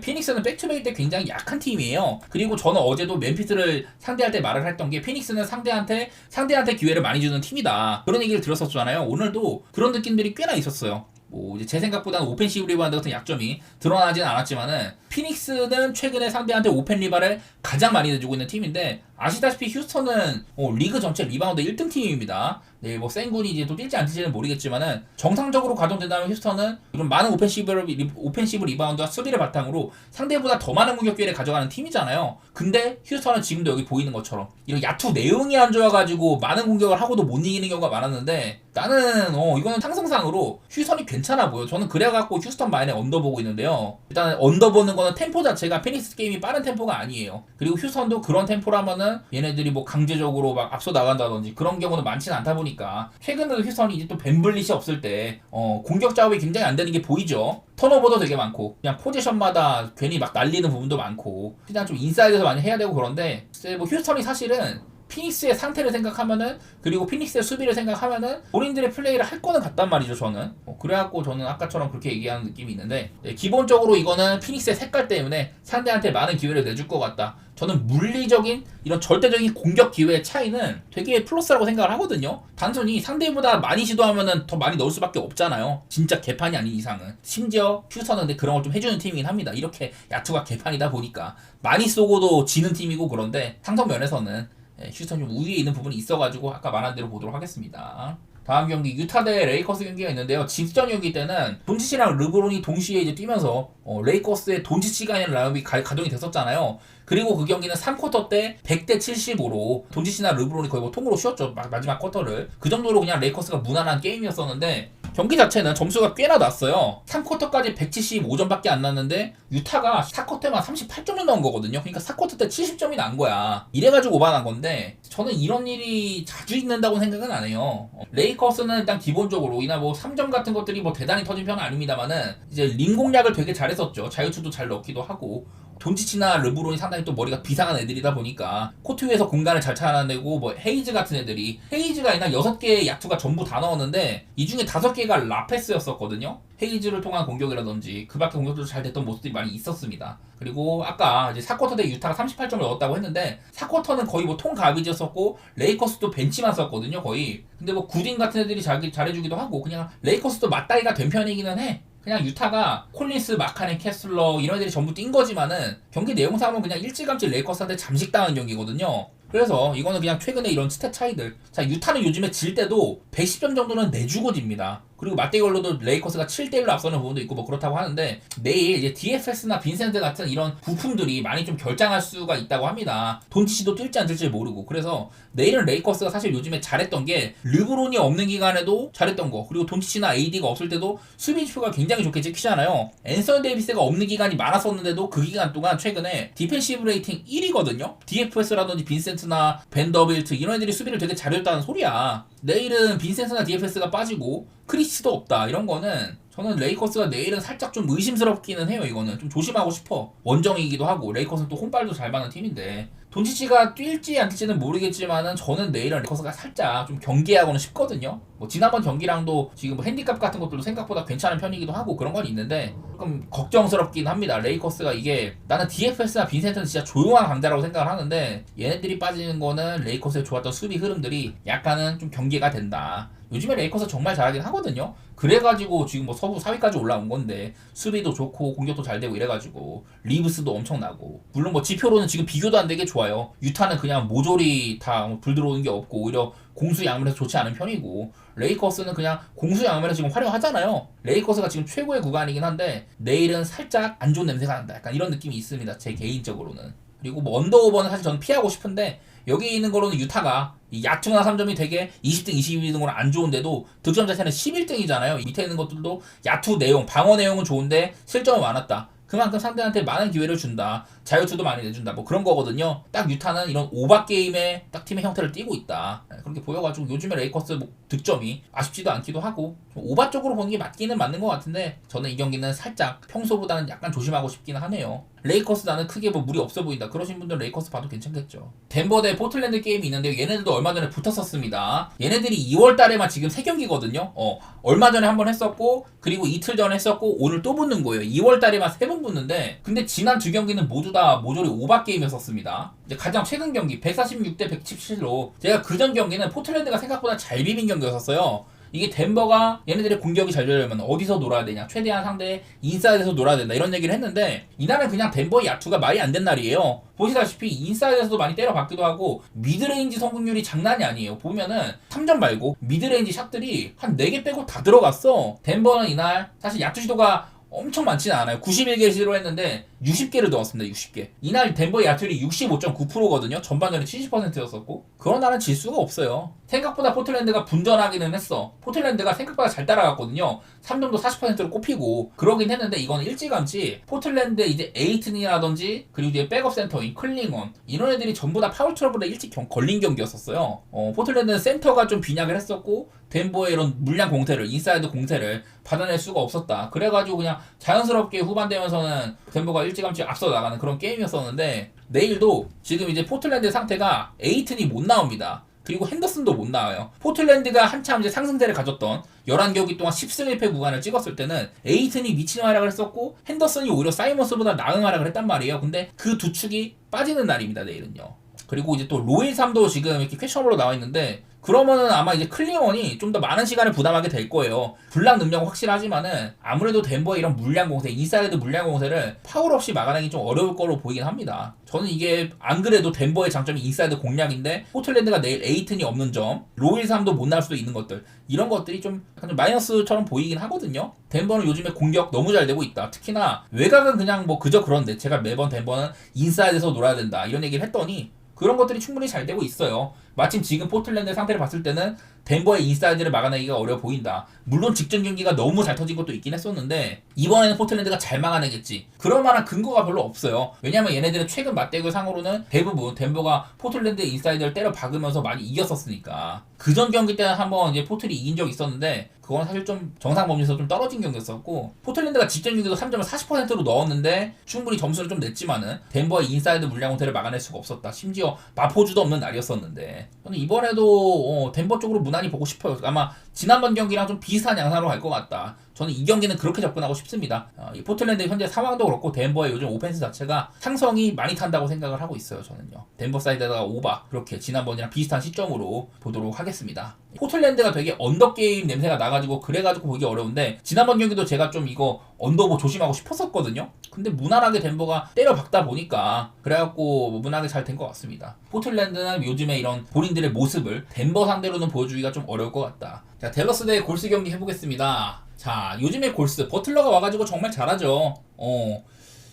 피닉스는 백투백일 때 굉장히 약한 팀이에요. 그리고 저는 어제도 멤피스를 상대할 때 말을 했던 게 피닉스는 상대한테 기회를 많이 주는 팀이다. 그런 얘기를 들었었잖아요. 오늘도 그런 느낌들이 꽤나 있었어요. 뭐 이제 제 생각보다는 오펜시브 리바운드 같은 약점이 드러나진 않았지만은 피닉스는 최근에 상대한테 오펜 리바를 가장 많이 내주고 있는 팀인데 아시다시피 휴스턴은 리그 전체 리바운드 1등 팀입니다. 네, 뭐 센군이 이제 또 뛸지 안 뛸지는 모르겠지만은 정상적으로 가동된다면 휴스턴은 이런 많은 오펜시브 리바운드와 수비를 바탕으로 상대보다 더 많은 공격 기회를 가져가는 팀이잖아요. 근데 휴스턴은 지금도 여기 보이는 것처럼 이런 야투 내용이 안 좋아가지고 많은 공격을 하고도 못 이기는 경우가 많았는데 나는 이거는 상승상으로 휴스턴이 괜찮아 보여. 저는 그래갖고 휴스턴 마인에 언더 보고 있는데요. 일단 언더 보는 거는 템포 자체가 피닉스 게임이 빠른 템포가 아니에요. 그리고 휴스턴도 그런 템포라면은 얘네들이 뭐 강제적으로 막 앞서 나간다든지 그런 경우는 많지는 않다 보니까 최근에도 휴스턴이 이제 또 벤블릿이 없을 때 공격 작업이 굉장히 안 되는 게 보이죠. 턴오버도 되게 많고 그냥 포지션마다 괜히 막 날리는 부분도 많고 그냥 좀 인사이드에서 많이 해야 되고 그런데 뭐 휴스턴이 사실은 피닉스의 상태를 생각하면은 그리고 피닉스의 수비를 생각하면은 본인들의 플레이를 할 거는 같단 말이죠. 저는 그래갖고 저는 아까처럼 그렇게 얘기하는 느낌이 있는데 기본적으로 이거는 피닉스의 색깔 때문에 상대한테 많은 기회를 내줄 것 같다. 저는 물리적인 이런 절대적인 공격 기회의 차이는 되게 플러스라고 생각을 하거든요. 단순히 상대보다 많이 시도하면은 더 많이 넣을 수밖에 없잖아요. 진짜 개판이 아닌 이상은. 심지어 휴스턴은 근데 그런 걸 좀 해주는 팀이긴 합니다. 이렇게 야투가 개판이다 보니까 많이 쏘고도 지는 팀이고 그런데 상성 면에서는 휴스턴 좀 우위에 있는 부분이 있어가지고 아까 말한 대로 보도록 하겠습니다. 다음 경기 유타 대 레이커스 경기가 있는데요. 직전 경기 때는 돈치치랑 르브론이 동시에 이제 뛰면서 레이커스의 돈치치가 아닌 라인업이 가동이 됐었잖아요. 그리고 그 경기는 3쿼터 때 100대 75로 돈치치나 르브론이 거의 뭐 통으로 쉬었죠. 마지막 쿼터를. 그 정도로 그냥 레이커스가 무난한 게임이었었는데 경기 자체는 점수가 꽤나 났어요. 3쿼터까지 175점밖에 안 났는데 유타가 4쿼터만 38점을 넣은 거거든요. 그러니까 4쿼터 때 70점이 난 거야. 이래가지고 오바난 건데 저는 이런 일이 자주 있는다고 생각은 안 해요. 레이커스는 일단 기본적으로 이나 뭐 3점 같은 것들이 뭐 대단히 터진 편은 아닙니다만은 이제 림 공략을 되게 잘했었죠. 자유투도 잘 넣기도 하고 돈치치나 르브론이 상당히 또 머리가 비상한 애들이다 보니까 코트 위에서 공간을 잘 찾아내고 뭐 헤이즈 같은 애들이 헤이즈가 이날 6개의 야투가 전부 다 넣었는데 이 중에 5개가 라페스였었거든요. 헤이즈를 통한 공격이라든지 그 밖에 공격도 잘 됐던 모습들이 많이 있었습니다. 그리고 아까 이제 4쿼터 때 유타가 38점을 넣었다고 했는데 4쿼터는 거의 뭐 통가비지였었고 레이커스도 벤치만 썼거든요 거의. 근데 뭐 구딘 같은 애들이 잘해주기도 하고 그냥 레이커스도 맞다이가 된 편이기는 해. 그냥 유타가 콜린스, 마카넨, 캐슬러 이런 애들이 전부 뛴 거지만은 경기 내용상으로는 그냥 일찌감치 레이커스한테 잠식당한 경기거든요. 그래서 이거는 그냥 최근에 이런 스탯 차이들. 자, 유타는 요즘에 질 때도 110점 정도는 내주고 집니다. 그리고 맞대결로도 레이커스가 7대1로 앞서는 부분도 있고 뭐 그렇다고 하는데 내일 이제 DFS나 빈센트 같은 이런 부품들이 많이 좀 결장할 수가 있다고 합니다. 돈치치도 뛸지 안 뛸지 모르고. 그래서 내일은 레이커스가 사실 요즘에 잘했던 게 르브론이 없는 기간에도 잘했던 거, 그리고 돈치치나 AD가 없을 때도 수비 지표가 굉장히 좋게 찍히잖아요. 앤서니 데이비스가 없는 기간이 많았었는데도 그 기간 동안 최근에 디펜시브 레이팅 1위거든요. DFS라든지 빈센트나 벤더빌트 이런 애들이 수비를 되게 잘했다는 소리야. 내일은 빈센트나 DFS가 빠지고 크리스도 없다. 이런 거는 저는 레이커스가 내일은 살짝 좀 의심스럽기는 해요. 이거는 좀 조심하고 싶어. 원정이기도 하고 레이커스는 또 홈발도 잘 받는 팀인데 돈치치가 뛸지 안 뛸지는 모르겠지만은 저는 내일은 레이커스가 살짝 좀 경계하고는 싶거든요. 뭐 지난번 경기랑도 지금 뭐 핸디캡 같은 것들도 생각보다 괜찮은 편이기도 하고 그런 건 있는데 조금 걱정스럽긴 합니다. 레이커스가 이게 나는 DFS나 빈센트는 진짜 조용한 강자라고 생각을 하는데 얘네들이 빠지는 거는 레이커스의 좋았던 수비 흐름들이 약간은 좀 경계가 된다. 요즘에 레이커스 정말 잘하긴 하거든요. 그래가지고 지금 뭐 서부 4위까지 올라온 건데 수비도 좋고 공격도 잘 되고 이래가지고 리브스도 엄청나고 물론 뭐 지표로는 지금 비교도 안 되게 좋아요. 유타는 그냥 모조리 다 불 들어오는 게 없고 오히려 공수양면에서 좋지 않은 편이고 레이커스는 그냥 공수양면에서 지금 화려하잖아요. 레이커스가 지금 최고의 구간이긴 한데 내일은 살짝 안 좋은 냄새가 난다. 약간 이런 느낌이 있습니다. 제 개인적으로는. 그리고 뭐 언더오버는 사실 저는 피하고 싶은데 여기 있는 거로는 유타가 이 야투나 3점이 되게 20등, 22등으로 안 좋은데도 득점 자체는 11등이잖아요. 밑에 있는 것들도 야투 내용, 방어 내용은 좋은데 실점은 많았다. 그만큼 상대한테 많은 기회를 준다. 자유투도 많이 내준다. 뭐 그런 거거든요. 딱 유타는 이런 오박 게임의 딱 팀의 형태를 띠고 있다. 그렇게 보여가지고 요즘에 레이커스 뭐 득점이 아쉽지도 않기도 하고 오바 쪽으로 보는 게 맞기는 맞는 것 같은데 저는 이 경기는 살짝 평소보다는 약간 조심하고 싶기는 하네요. 레이커스 나는 크게 뭐 무리 없어 보인다. 그러신 분들 레이커스 봐도 괜찮겠죠. 덴버 대 포틀랜드 게임이 있는데 얘네들도 얼마 전에 붙었었습니다. 얘네들이 2월 달에만 지금 3경기거든요. 얼마 전에 한 번 했었고 그리고 이틀 전에 했었고 오늘 또 붙는 거예요. 2월 달에만 3번 붙는데 근데 지난 2경기는 모두 다 모조리 오박 게임이었었습니다. 이제 가장 최근 경기 146대 117로 제가 그전 경기는 포틀랜드가 생각보다 잘 비빈 경기였었어요. 이게 덴버가 얘네들의 공격이 잘 되려면 어디서 놀아야 되냐, 최대한 상대의 인사이드에서 놀아야 된다 이런 얘기를 했는데 이날은 그냥 덴버의 야투가 말이 안 된 날이에요. 보시다시피 인사이드에서도 많이 때려박기도 하고 미드레인지 성공률이 장난이 아니에요. 보면은 3점 말고 미드레인지 샷들이 한 4개 빼고 다 들어갔어. 덴버는 이날 사실 야투 시도가 엄청 많지는 않아요. 91개 시도했는데 60개를 넣었습니다. 60개. 이날 덴버의 야투율이 65.9%거든요. 전반전에 70%였었고 그런 날은 질 수가 없어요. 생각보다 포틀랜드가 분전하기는 했어. 포틀랜드가 생각보다 잘 따라갔거든요. 3점도 40%로 꼽히고 그러긴 했는데 이건 일찌감치 포틀랜드 이제 에이튼이라든지 그리고 이제 백업 센터인 클링원 이런 애들이 전부 다 파울 트러블에 일찍 걸린 경기였었어요. 포틀랜드는 센터가 좀 빈약을 했었고 덴버의 이런 물량 공세를 인사이드 공세를 받아낼 수가 없었다. 그래가지고 그냥 자연스럽게 후반 되면서는 덴버가 일찌감치 앞서 나가는 그런 게임이었었는데 내일도 지금 이제 포틀랜드 상태가 에이튼이 못 나옵니다. 그리고 핸더슨도 못 나와요. 포틀랜드가 한참 이제 상승세를 가졌던 11경기 동안 10승 1패 구간을 찍었을 때는 에이튼이 미친 활약을 했었고 핸더슨이 오히려 사이먼스보다 나은 활약을 했단 말이에요. 근데 그 두 축이 빠지는 날입니다. 내일은요. 그리고 이제 또 로일3도 지금 이렇게 퀘셔널로 나와 있는데 그러면은 아마 이제 클링원이 좀 더 많은 시간을 부담하게 될 거예요. 블락 능력은 확실하지만은 아무래도 덴버의 이런 물량 공세, 인사이드 물량 공세를 파울 없이 막아내기 좀 어려울 거로 보이긴 합니다. 저는 이게 안 그래도 덴버의 장점이 인사이드 공략인데 포틀랜드가 내일 에이튼이 없는 점, 로일3도 못 나올 수도 있는 것들 이런 것들이 좀 약간 좀 마이너스처럼 보이긴 하거든요. 덴버는 요즘에 공격 너무 잘 되고 있다. 특히나 외곽은 그냥 뭐 그저 그런데 제가 매번 덴버는 인사이드에서 놀아야 된다 이런 얘기를 했더니 그런 것들이 충분히 잘 되고 있어요. 마침 지금 포틀랜드의 상태를 봤을 때는 덴버의 인사이드를 막아내기가 어려워 보인다. 물론 직전 경기가 너무 잘 터진 것도 있긴 했었는데 이번에는 포틀랜드가 잘 막아내겠지. 그럴 만한 근거가 별로 없어요. 왜냐면 얘네들은 최근 맞대결 상으로는 대부분 덴버가 포틀랜드의 인사이드를 때려 박으면서 많이 이겼었으니까 그전 경기 때는 한번 이제 포틀이 이긴 적이 있었는데 그건 사실 좀 정상 범위에서 좀 떨어진 경기였었고 포틀랜드가 직전 경기도 3점을 40%로 넣었는데 충분히 점수를 좀 냈지만은 덴버의 인사이드 물량 호텔을 막아낼 수가 없었다. 심지어 마포주도 없는 날이었었는데 저는 이번에도 덴버 쪽으로 무난히 보고 싶어요. 아마 지난번 경기랑 좀 비슷한 양상으로 갈 것 같다. 저는 이 경기는 그렇게 접근하고 싶습니다. 이 포틀랜드 현재 상황도 그렇고 덴버의 요즘 오펜스 자체가 상성이 많이 탄다고 생각을 하고 있어요. 저는요. 덴버 사이드에다가 오바 그렇게 지난번이랑 비슷한 시점으로 보도록 하겠습니다. 포틀랜드가 되게 언더게임 냄새가 나가지고 그래가지고 보기 어려운데 지난번 경기도 제가 좀 이거 언더보 조심하고 싶었었거든요. 근데 무난하게 덴버가 때려 박다 보니까 그래갖고 무난하게 잘 된 것 같습니다. 포틀랜드는 요즘에 이런 본인들의 모습을 덴버 상대로는 보여주기가 좀 어려울 것 같다. 자, 댈러스 대 골스 경기 해보겠습니다. 자, 요즘에 골스 버틀러가 와가지고 정말 잘하죠.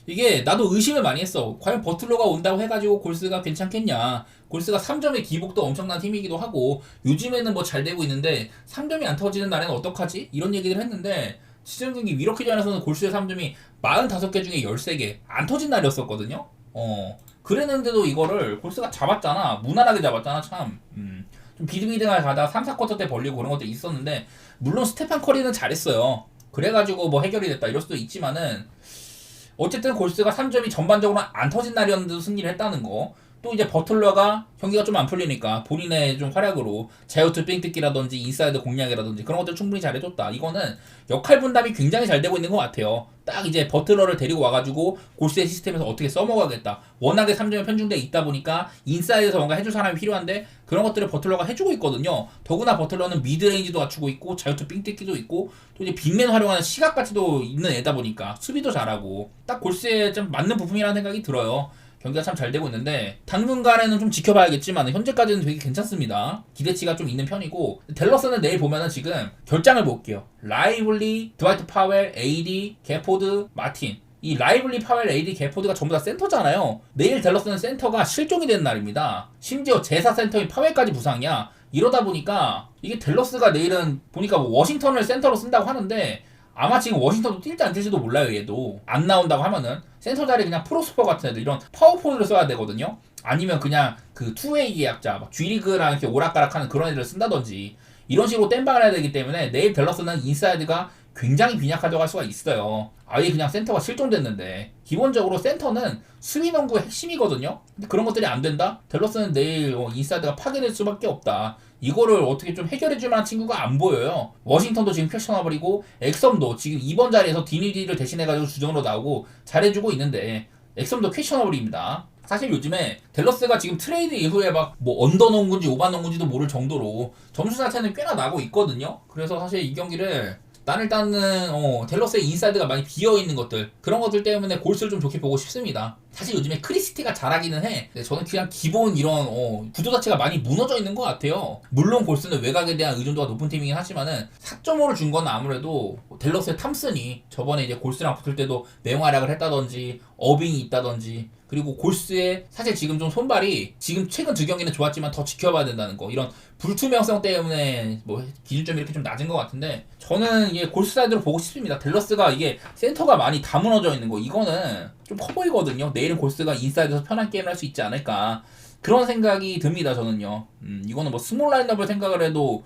이게 나도 의심을 많이 했어. 과연 버틀러가 온다고 해가지고 골스가 괜찮겠냐. 골스가 3점의 기복도 엄청난 팀이기도 하고 요즘에는 뭐 잘 되고 있는데 3점이 안 터지는 날에는 어떡하지? 이런 얘기를 했는데 시즌 경기 위로키전에서는 골스의 3점이 45개 중에 13개 안 터진 날이었었거든요. 그랬는데도 이거를 골스가 잡았잖아. 무난하게 잡았잖아. 참 좀 비등비등하게 가다가 3, 4쿼터 때 벌리고 그런 것도 있었는데 물론 스테판 커리는 잘했어요. 그래가지고 뭐 해결이 됐다 이럴 수도 있지만은 어쨌든 골스가 3점이 전반적으로 안 터진 날이었는데도 승리를 했다는 거. 또 이제 버틀러가 경기가 좀 안 풀리니까 본인의 좀 활약으로 자유투 삥뜯기라든지 인사이드 공략이라든지 그런 것들 충분히 잘해줬다. 이거는 역할 분담이 굉장히 잘 되고 있는 것 같아요. 딱 이제 버틀러를 데리고 와가지고 골스의 시스템에서 어떻게 써먹어야겠다. 워낙에 3점에 편중돼 있다 보니까 인사이드에서 뭔가 해줄 사람이 필요한데 그런 것들을 버틀러가 해주고 있거든요. 더구나 버틀러는 미드레인지도 갖추고 있고 자유투 삥뜯기도 있고 또 이제 빅맨 활용하는 시각가치도 있는 애다 보니까 수비도 잘하고 딱 골스에 좀 맞는 부품이라는 생각이 들어요. 경기가 참 잘 되고 있는데 당분간에는 좀 지켜봐야겠지만 현재까지는 되게 괜찮습니다. 기대치가 좀 있는 편이고 댈러스는 내일 보면은 지금 결장을 볼게요. 라이블리, 드와이트 파웰, AD, 게포드, 마틴. 이 라이블리, 파웰, AD, 게포드가 전부 다 센터잖아요. 내일 댈러스는 센터가 실종이 되는 날입니다. 심지어 제사 센터인 파웰까지 부상이야. 이러다 보니까 이게 댈러스가 내일은 보니까 뭐 워싱턴을 센터로 쓴다고 하는데 아마 지금 워싱턴도 뛸지 안 뛸지도 몰라요. 얘도 안 나온다고 하면은 센터 자리 그냥 프로스퍼 같은 애들 이런 파워포드를 써야 되거든요. 아니면 그냥 그 투웨이 계약자 막 G리그랑 이렇게 오락가락하는 그런 애들을 쓴다든지 이런 식으로 땜빵을 해야 되기 때문에 내일 댈러스는 인사이드가 굉장히 빈약하다고 할 수가 있어요. 아예 그냥 센터가 실종됐는데 기본적으로 센터는 수비농구의 핵심이거든요. 근데 그런 것들이 안 된다? 댈러스는 내일 인사이드가 파괴될 수밖에 없다. 이거를 어떻게 좀 해결해줄 만한 친구가 안 보여요. 워싱턴도 지금 퀘셔너블이고 엑섬도 지금 2번 자리에서 디니디를 대신해가지고 주전으로 나오고 잘해주고 있는데 엑섬도 퀘셔너블입니다. 사실 요즘에 댈러스가 지금 트레이드 이후에 막 뭐 언더 농구인지 오바 농구인지도 모를 정도로 점수 자체는 꽤나 나고 있거든요. 그래서 사실 이 경기를 난 일단은 댈러스의 인사이드가 많이 비어있는 것들 그런 것들 때문에 골스를 좀 좋게 보고 싶습니다. 사실 요즘에 크리스티가 잘하기는 해. 근데 저는 그냥 기본 이런 구조 자체가 많이 무너져 있는 것 같아요. 물론 골스는 외곽에 대한 의존도가 높은 팀이긴 하지만은 4.5를 준 건 아무래도 댈러스의 탐슨이 저번에 이제 골스랑 붙을 때도 맹활약을 했다든지 어빙이 있다든지 그리고 골스의 사실 지금 좀 손발이 지금 최근 두 경기는 좋았지만 더 지켜봐야 된다는 거 이런 불투명성 때문에 뭐 기준점이 이렇게 좀 낮은 것 같은데 저는 이게 골스 사이드로 보고 싶습니다. 댈러스가 이게 센터가 많이 다 무너져 있는 거 이거는 좀 커 보이거든요. 내일은 골스가 인사이드에서 편한 게임을 할 수 있지 않을까 그런 생각이 듭니다. 저는요. 이거는 뭐 스몰 라인업을 생각을 해도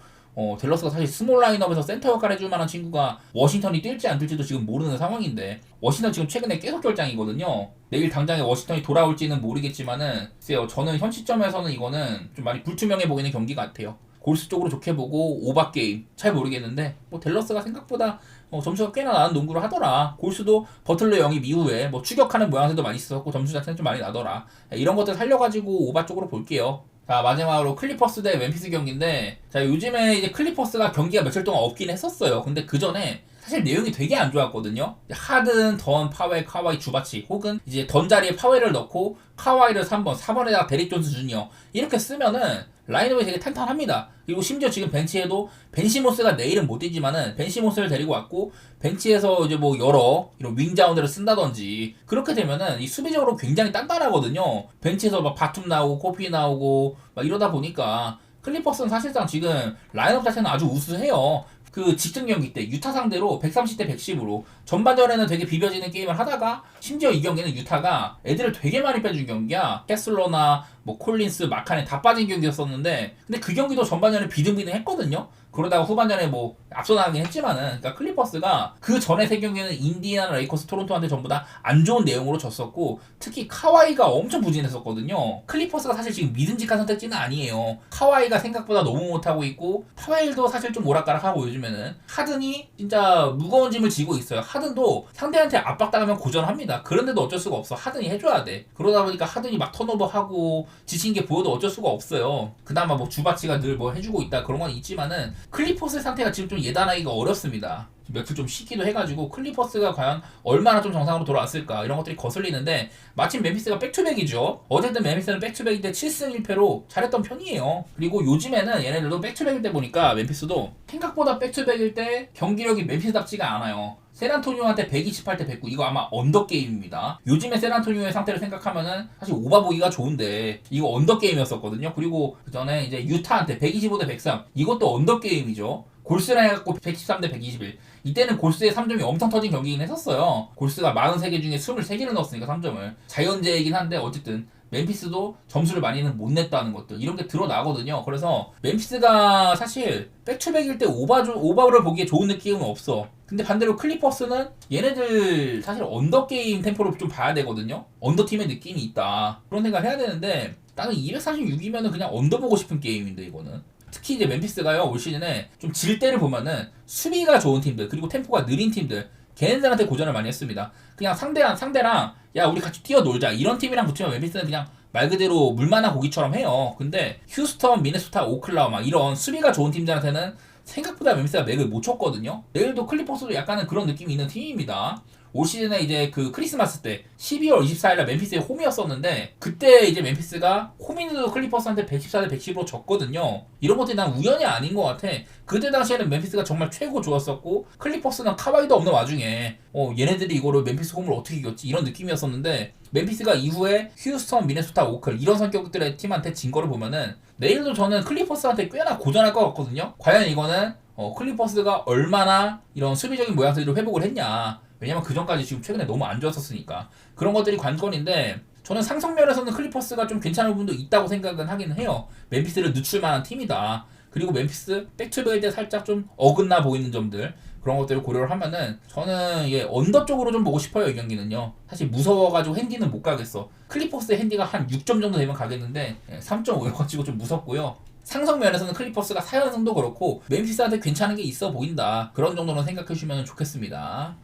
댈러스가 사실 스몰 라인업에서 센터 역할 해줄 만한 친구가 워싱턴이 뛸지 안 뛸지도 지금 모르는 상황인데 워싱턴 지금 최근에 계속 결장이거든요. 내일 당장에 워싱턴이 돌아올지는 모르겠지만은 글쎄요. 저는 현 시점에서는 이거는 좀 많이 불투명해 보이는 경기 같아요. 골스 쪽으로 좋게 보고 오바 게임 잘 모르겠는데 뭐 댈러스가 생각보다 점수가 꽤나 나는 농구를 하더라. 골스도 버틀러 영입 이후에 뭐 추격하는 모양새도 많이 있었고 점수 자체는 좀 많이 나더라. 이런 것들 살려가지고 오바 쪽으로 볼게요. 자 마지막으로 클리퍼스 대 멤피스 경기인데 자 요즘에 이제 클리퍼스가 경기가 며칠 동안 없긴 했었어요. 근데 그 전에 사실 내용이 되게 안 좋았거든요. 하든, 던, 파웰, 카와이, 주바치 혹은 이제 던 자리에 파웰을 넣고 카와이를 3번, 4번에다가 데릭 존스 주니어 이렇게 쓰면은 라인업이 되게 탄탄합니다. 그리고 심지어 지금 벤치에도 벤시모스가 내일은 못 뛰지만은 벤시모스를 데리고 왔고 벤치에서 이제 뭐 여러 이런 윙자운드를 쓴다든지 그렇게 되면은 이 수비적으로 굉장히 단단하거든요. 벤치에서 막 바툼 나오고 코피 나오고 막 이러다 보니까 클리퍼스는 사실상 지금 라인업 자체는 아주 우수해요. 그 직전 경기 때 유타 상대로 130대 110으로 전반전에는 되게 비벼지는 게임을 하다가 심지어 이 경기는 유타가 애들을 되게 많이 빼준 경기야. 캐슬러나 뭐 콜린스, 마카네 다 빠진 경기였었는데 근데 그 경기도 전반전에 비등비등했거든요. 그러다가 후반전에 뭐 앞서 나가긴 했지만은, 그러니까 클리퍼스가 그 전에 세 경기는 인디애나, 레이커스, 토론토한테 전부 다 안 좋은 내용으로 졌었고, 특히 카와이가 엄청 부진했었거든요. 클리퍼스가 사실 지금 믿음직한 선택지는 아니에요. 카와이가 생각보다 너무 못하고 있고, 파웰도 사실 좀 오락가락하고, 요즘에는 하든이 진짜 무거운 짐을 지고 있어요. 하든도 상대한테 압박당하면 고전합니다. 그런데도 어쩔 수가 없어. 하든이 해줘야 돼. 그러다 보니까 하든이 막 턴오버하고 지친 게 보여도 어쩔 수가 없어요. 그나마 뭐 주바치가 늘 뭐 해주고 있다 그런 건 있지만은, 클리퍼스의 상태가 지금 좀 예단하기가 어렵습니다. 며칠 좀 쉬기도 해가지고 클리퍼스가 과연 얼마나 좀 정상으로 돌아왔을까, 이런 것들이 거슬리는데, 마침 멤피스가 백투백이죠. 어쨌든 멤피스는 백투백인데 7승 1패로 잘했던 편이에요. 그리고 요즘에는 얘네들도 백투백일 때 보니까 멤피스도 생각보다 백투백일 때 경기력이 멤피스답지가 않아요. 샌안토니오한테 128대 109, 이거 아마 언더게임입니다. 요즘에 샌안토니오의 상태를 생각하면은 사실 오바보기가 좋은데 이거 언더게임이었었거든요. 그리고 그 전에 이제 유타한테 125대 103, 이것도 언더게임이죠. 골스랑 해갖고 113대 121. 이때는 골스의 3점이 엄청 터진 경기긴 했었어요. 골스가 43개 중에 23개를 넣었으니까 3점을. 자연재이긴 한데 어쨌든 멤피스도 점수를 많이는 못 냈다는 것들, 이런 게 드러나거든요. 그래서 멤피스가 사실 백투백일 때 오바를 보기에 좋은 느낌은 없어. 근데 반대로 클리퍼스는 얘네들 사실 언더게임 템포를 좀 봐야 되거든요. 언더팀의 느낌이 있다, 그런 생각을 해야 되는데, 나는 246이면은 그냥 언더 보고 싶은 게임인데, 이거는. 특히 이제 멤피스가요, 올 시즌에 좀 질 때를 보면은 수비가 좋은 팀들, 그리고 템포가 느린 팀들, 걔네들한테 고전을 많이 했습니다. 그냥 상대랑 야 우리 같이 뛰어놀자, 이런 팀이랑 붙으면 멤피스는 그냥 말 그대로 물만한 고기처럼 해요. 근데 휴스턴, 미네소타, 오클라호마 이런 수비가 좋은 팀들한테는 생각보다 멤피스가 맥을 못 쳤거든요. 내일도 클리퍼스도 약간은 그런 느낌이 있는 팀입니다. 올 시즌에 이제 그 크리스마스 때 12월 24일날 멤피스의 홈이었었는데, 그때 이제 멤피스가 홈인데도 클리퍼스한테 114대 110으로 졌거든요. 이런 것들이 난 우연이 아닌 것 같아. 그때 당시에는 멤피스가 정말 최고 좋았었고, 클리퍼스는 카와이도 없는 와중에 얘네들이 이거를 멤피스 홈을 어떻게 이겼지, 이런 느낌이었었는데, 멤피스가 이후에 휴스턴, 미네소타, 오클 이런 성격들의 팀한테 진 거를 보면은 내일도 저는 클리퍼스한테 꽤나 고전할 것 같거든요. 과연 이거는 클리퍼스가 얼마나 이런 수비적인 모양새를 회복을 했냐. 왜냐면 그 전까지 지금 최근에 너무 안 좋았었으니까. 그런 것들이 관건인데, 저는 상성면에서는 클리퍼스가 좀 괜찮은 부분도 있다고 생각은 하긴 해요. 멤피스를 늦출 만한 팀이다. 그리고 멤피스 백투백일 때 살짝 좀 어긋나 보이는 점들, 그런 것들을 고려를 하면은 저는 언더 쪽으로 좀 보고 싶어요, 이 경기는요. 사실 무서워가지고 핸디는 못 가겠어. 클리퍼스의 핸디가 한 6점 정도 되면 가겠는데 3.5여가지고 좀 무섭고요. 상성면에서는 클리퍼스가 4연승도 그렇고 멤피스한테 괜찮은 게 있어 보인다, 그런 정도는 생각해 주시면 좋겠습니다.